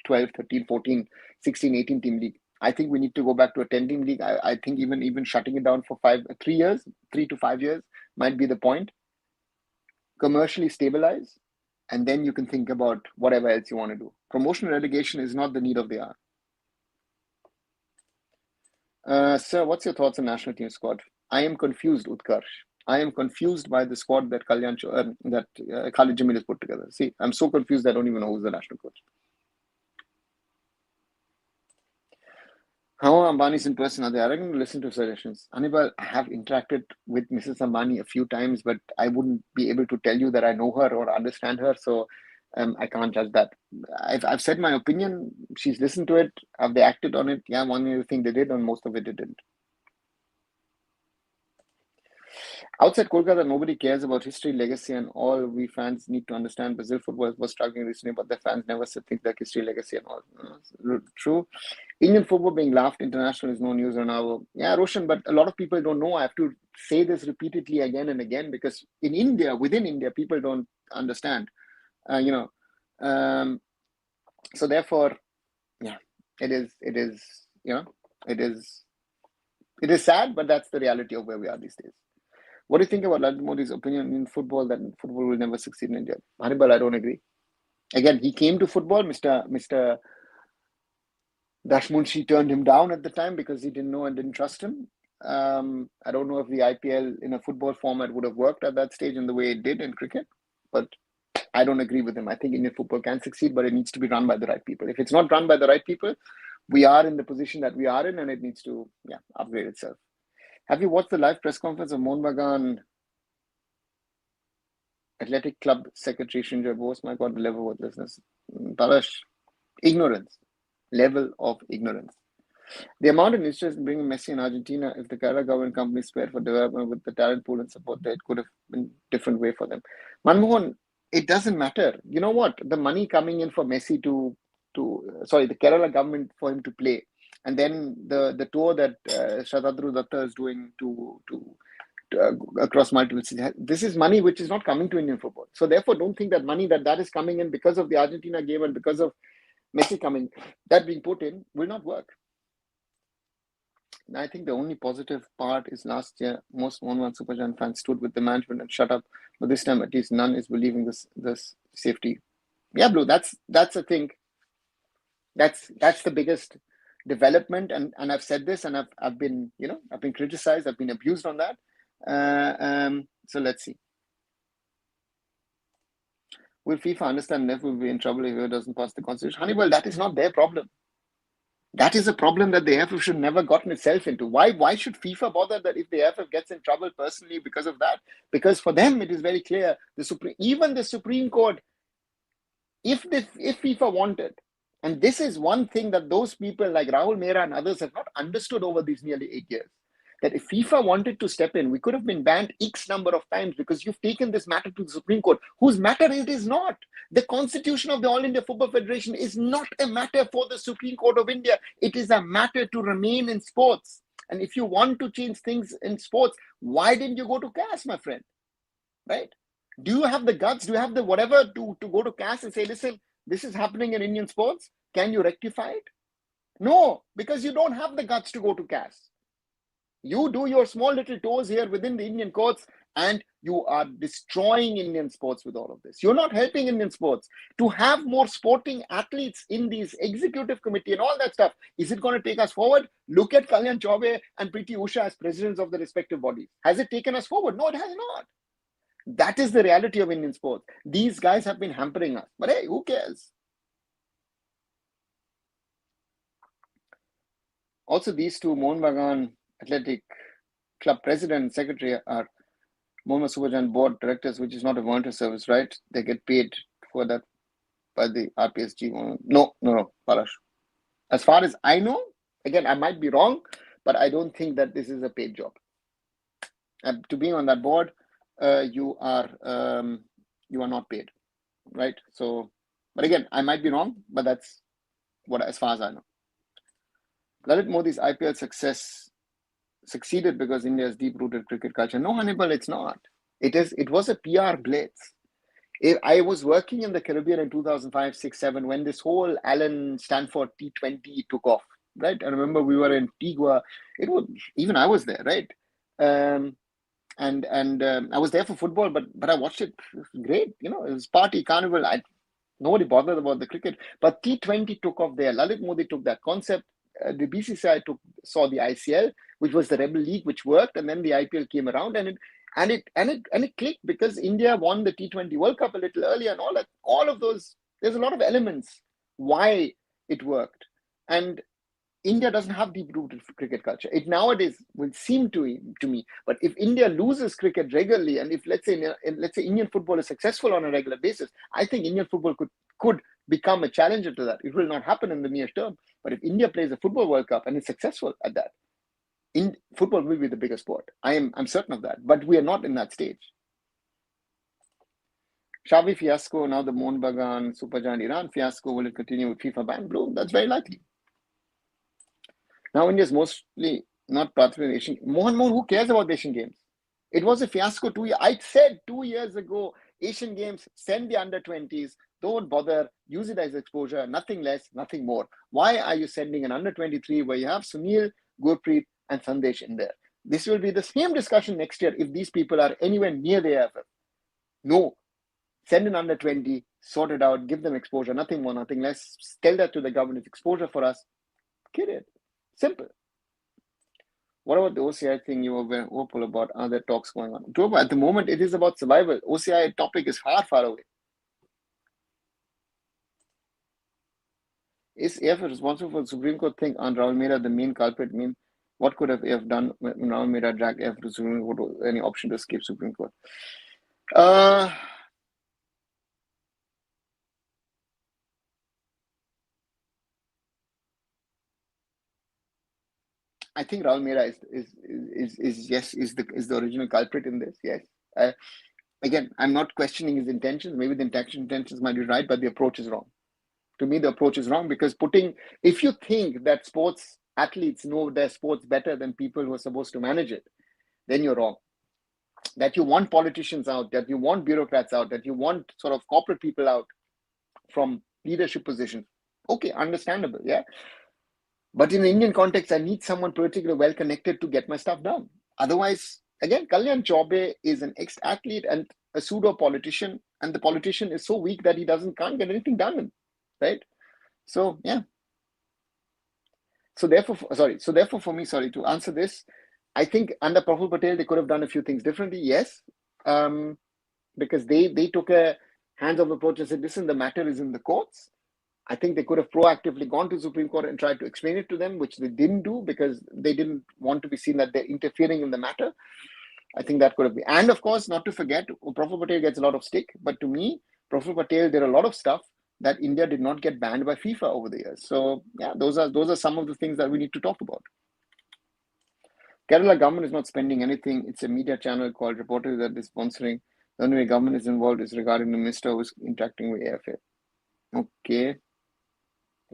12, 13, 14, 16, 18 team league. I think we need to go back to a 10 team league. I think even shutting it down for 3 to 5 years might be the point. Commercially stabilize, and then you can think about whatever else you want to do. Promotion relegation is not the need of the hour. Sir, what's your thoughts on national team squad? I am confused, Utkarsh. I am confused by the squad that Khalid Jamil has put together. See, I'm so confused I don't even know who's the national coach. How are Ambani's in person? Are they arrogant to listen to suggestions? Anibal, I have interacted with Mrs. Ambani a few times, but I wouldn't be able to tell you that I know her or understand her. So I can't judge that. I've said my opinion. She's listened to it. Have they acted on it? Yeah, one other thing they did, and most of it they didn't. Outside Kolkata, nobody cares about history, legacy, and all. We fans need to understand Brazil football was struggling recently, but the fans never think like history, legacy, and all. True. Indian football being laughed international is no news on our. Yeah, Roshan, but a lot of people don't know. I have to say this repeatedly again and again because in India, within India, people don't understand. So therefore, yeah, it is sad, but that's the reality of where we are these days. What do you think about Narendra Modi's opinion in football that football will never succeed in India? Hannibal, I don't agree. Again, he came to football. Mr. Dashmunshi turned him down at the time because he didn't know and didn't trust him. I don't know if the IPL in a football format would have worked at that stage in the way it did in cricket, but I don't agree with him. I think Indian football can succeed, but it needs to be run by the right people. If it's not run by the right people, we are in the position that we are in, and it needs to upgrade itself. Have you watched the live press conference of Mohun Bagan Athletic Club Secretary Shinja Bose? My God, the level of worthlessness. Palash, ignorance. Level of ignorance. The amount of interest in bringing Messi in Argentina, if the Kerala government companies spared for development with the talent pool and support there, it could have been a different way for them. Manmohan, it doesn't matter. You know what? The money coming in for Messi the Kerala government for him to play, and then the tour that Shatadru Datta is doing to across multiple cities. This is money which is not coming to Indian football. So therefore, don't think that money that is coming in because of the Argentina game and because of Messi coming, that being put in, will not work. I think the only positive part is last year, most Mohun Superjan fans stood with the management and shut up. But this time, at least none is believing this safety. Yeah, Blue, that's a thing. That's the biggest development, and I've said this, and I've been criticized, I've been abused on that. So let's see. Will FIFA understand NEF will be in trouble if it doesn't pass the constitution? Honeywell, that is not their problem. That is a problem that the AIFF should never gotten itself into. Why should FIFA bother that if the AIFF gets in trouble personally because of that? Because for them it is very clear. Even the Supreme Court, if FIFA wanted, and this is one thing that those people like Rahul Mehra and others have not understood over these nearly 8 years, that if FIFA wanted to step in, we could have been banned X number of times because you've taken this matter to the Supreme Court, whose matter it is not. The constitution of the All India Football Federation is not a matter for the Supreme Court of India. It is a matter to remain in sports. And if you want to change things in sports, why didn't you go to CAS, my friend? Right? Do you have the guts? Do you have the whatever to go to CAS and say, listen, this is happening in Indian sports. Can you rectify it? No, because you don't have the guts to go to CAS. You do your small little toes here within the Indian courts, and you are destroying Indian sports with all of this. You're not helping Indian sports. To have more sporting athletes in these executive committee and all that stuff, is it going to take us forward? Look at Kalyan Chaubey and Preeti Usha as presidents of the respective bodies. Has it taken us forward? No, it has not. That is the reality of Indian sports. These guys have been hampering us. But hey, who cares? Also, these two, Mohun Bagan Athletic Club President and Secretary, are Mohun Superjan Board Directors, which is not a volunteer service, right? They get paid for that by the RPSG. No, Palash. As far as I know, again, I might be wrong, but I don't think that this is a paid job. And to be on that board, you are not paid, right? So, but again, I might be wrong, but that's as far as I know. Lalit Modi's IPL success succeeded because India's deep-rooted cricket culture. No, Hannibal, it's not. It was a PR blitz. I was working in the Caribbean in 2005, 6, 7 when this whole Alan Stanford T20 took off, right? I remember we were in Tigua. Even I was there, right? And I was there for football, but I watched it. It was great. It was party, carnival. Nobody bothered about the cricket. But T20 took off there. Lalit Modi took that concept. The BCCI saw the ICL, which was the Rebel League, which worked, and then the IPL came around, and it clicked because India won the T20 World Cup a little earlier, and all that. All of those, there's a lot of elements why it worked, and India doesn't have deep-rooted cricket culture. It nowadays would seem to me, but if India loses cricket regularly, and if let's say Indian football is successful on a regular basis, I think Indian football could become a challenger to that. It will not happen in the near term, but if India plays a football World Cup and is successful at that, football will be the biggest sport. I'm certain of that, but we are not in that stage. Xavi fiasco, now the Mohun Bagan Supergiant Iran fiasco, will it continue with FIFA ban? Blue, that's very likely. Now India is mostly not participating in Asian. Mohan, who cares about the Asian Games? It was a fiasco 2 years. I said 2 years ago, Asian Games, send the under-20s, don't bother, use it as exposure, nothing less, nothing more. Why are you sending an under-23 where you have Sunil, Gurpreet, and Sandesh in there? This will be the same discussion next year if these people are anywhere near the AIFF. No, send in under 20, sort it out, give them exposure, nothing more, nothing less. Tell that to the government, it's exposure for us. Kid it. Simple. What about the OCI thing you were very hopeful about? Are there talks going on? At the moment, it is about survival. OCI topic is far, far away. Is AIFF responsible for the Supreme Court thing on Rahul Mehra the main culprit? What could have AIFF done when Rahul Mehra dragged AIFF to Supreme Court? Any option to escape Supreme Court? I think Rahul Mehra is the original culprit in this. Yes. Again, I'm not questioning his intentions. Maybe the intentions might be right, but the approach is wrong. To me, the approach is wrong because if you think that sports athletes know their sports better than people who are supposed to manage it, then you're wrong. That you want politicians out, that you want bureaucrats out, that you want sort of corporate people out from leadership positions. Okay, understandable, yeah. But in the Indian context, I need someone particularly well connected to get my stuff done. Otherwise, again, Kalyan Chaubey is an ex-athlete and a pseudo-politician, and the politician is so weak that he can't get anything done, right? So yeah. So therefore, for me, to answer this, I think under Praful Patel, they could have done a few things differently, yes, because they took a hands-off approach and said, listen, the matter is in the courts. I think they could have proactively gone to the Supreme Court and tried to explain it to them, which they didn't do because they didn't want to be seen that they're interfering in the matter. I think that could have been. And of course, not to forget, Praful Patel gets a lot of stick, but to me, Praful Patel did a lot of stuff that India did not get banned by FIFA over the years. So yeah, those are some of the things that we need to talk about. Kerala government is not spending anything. It's a media channel called Reporters that is sponsoring. The only way government is involved is regarding the minister who's interacting with AIFF. Okay.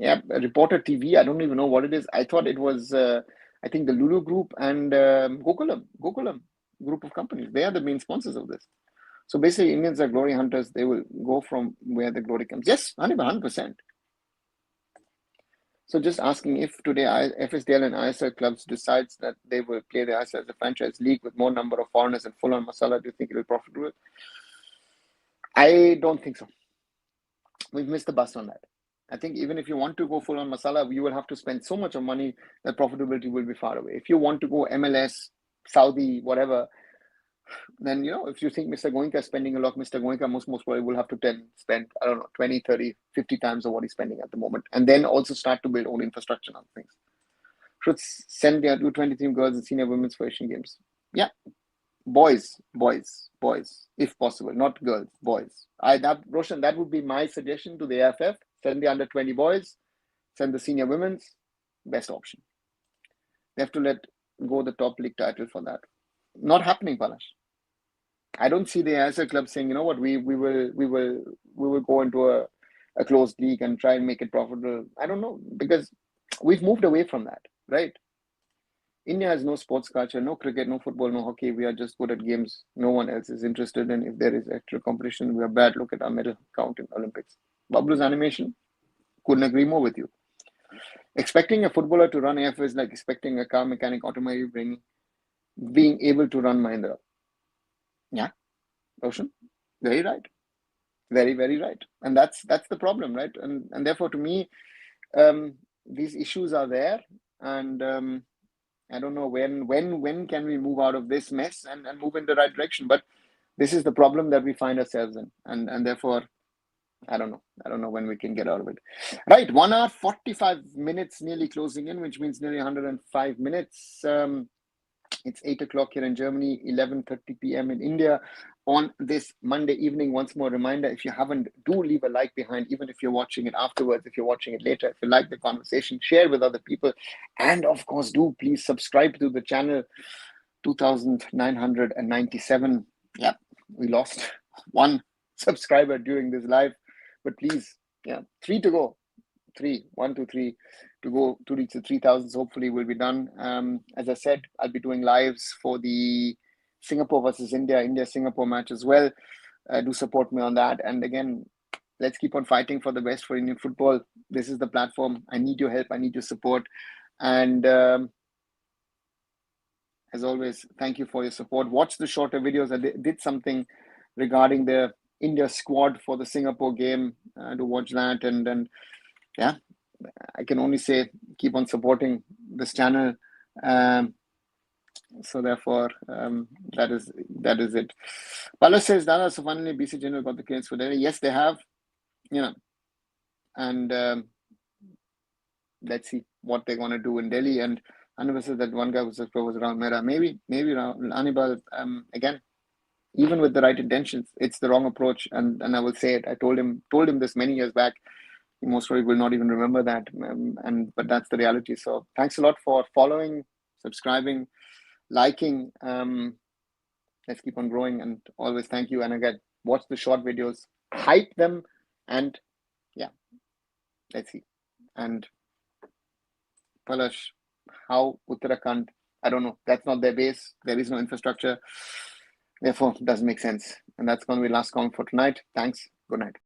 Yeah, Reporter TV. I don't even know what it is. I thought it was, I think the Lulu Group and Gokulam group of companies. They are the main sponsors of this. So basically, Indians are glory hunters. They will go from where the glory comes. Yes, 100%. So just asking if today FSDL and ISL clubs decides that they will play the ISL as a franchise league with more number of foreigners and full-on masala, do you think it will profitable? I don't think so. We've missed the bus on that. I think even if you want to go full-on masala, you will have to spend so much of money that profitability will be far away. If you want to go MLS, Saudi, whatever, then, if you think Mr. Goenka is spending a lot, Mr. Goenka most probably will have to spend, I don't know, 20, 30, 50 times of what he's spending at the moment. And then also start to build own infrastructure and other things. Should send their U20 team girls and senior women's for Asian Games. Yeah. Boys, if possible, not girls, boys. Roshan, that would be my suggestion to the AIFF. Send the under 20 boys, send the senior women's, best option. They have to let go the top league title for that. Not happening, Palash. I don't see the ISL club saying, you know what, we will go into a closed league and try and make it profitable. I don't know, because we've moved away from that, right? India has no sports culture, no cricket, no football, no hockey. We are just good at games. No one else is interested in. If there is actual competition, we are bad. Look at our medal count in Olympics. Bablu's animation, couldn't agree more with you. Expecting a footballer to run AIFF is like expecting a car mechanic automobile being able to run Mahindra. Yeah, Roshan, very right. Very, very right. And that's the problem, right? And therefore, to me, these issues are there. And I don't know when can we move out of this mess and move in the right direction. But this is the problem that we find ourselves in. And therefore, I don't know when we can get out of it. Right, 1 hour, 45 minutes nearly closing in, which means nearly 105 minutes. It's 8 o'clock here in Germany, 11:30 p.m. in India on this Monday evening. Once more reminder, if you haven't, do leave a like behind, even if you're watching it afterwards, if you're watching it later. If you like the conversation, share with other people. And of course, do please subscribe to the channel. 2,997. Yeah, we lost one subscriber during this live, but please, 3 to go. 1, 2, 3 to go to reach the 3,000. Hopefully we'll be done. As I said, I'll be doing lives for the Singapore versus India-Singapore match as well. Do support me on that. And again, let's keep on fighting for the best for Indian football. This is the platform. I need your help. I need your support. And as always, thank you for your support. Watch the shorter videos. I did something regarding the India squad for the Singapore game, to watch that. And then, yeah, I can only say keep on supporting this channel. So therefore, that is it. Pala says, Dada, so finally BC General got the clearance for Delhi. Yes, they have, and let's see what they're going to do in Delhi. And Anubhav says that one guy was around Mera. Maybe Anubhav, again, even with the right intentions, it's the wrong approach. And I will say it. I told him this many years back. He most probably will not even remember that. But that's the reality. So thanks a lot for following, subscribing, liking. Let's keep on growing, and always thank you. And again, watch the short videos, hype them, and yeah, let's see. And Palash, how Uttarakhand, I don't know. That's not their base. There is no infrastructure. Therefore, it doesn't make sense. And that's going to be last comment for tonight. Thanks. Good night.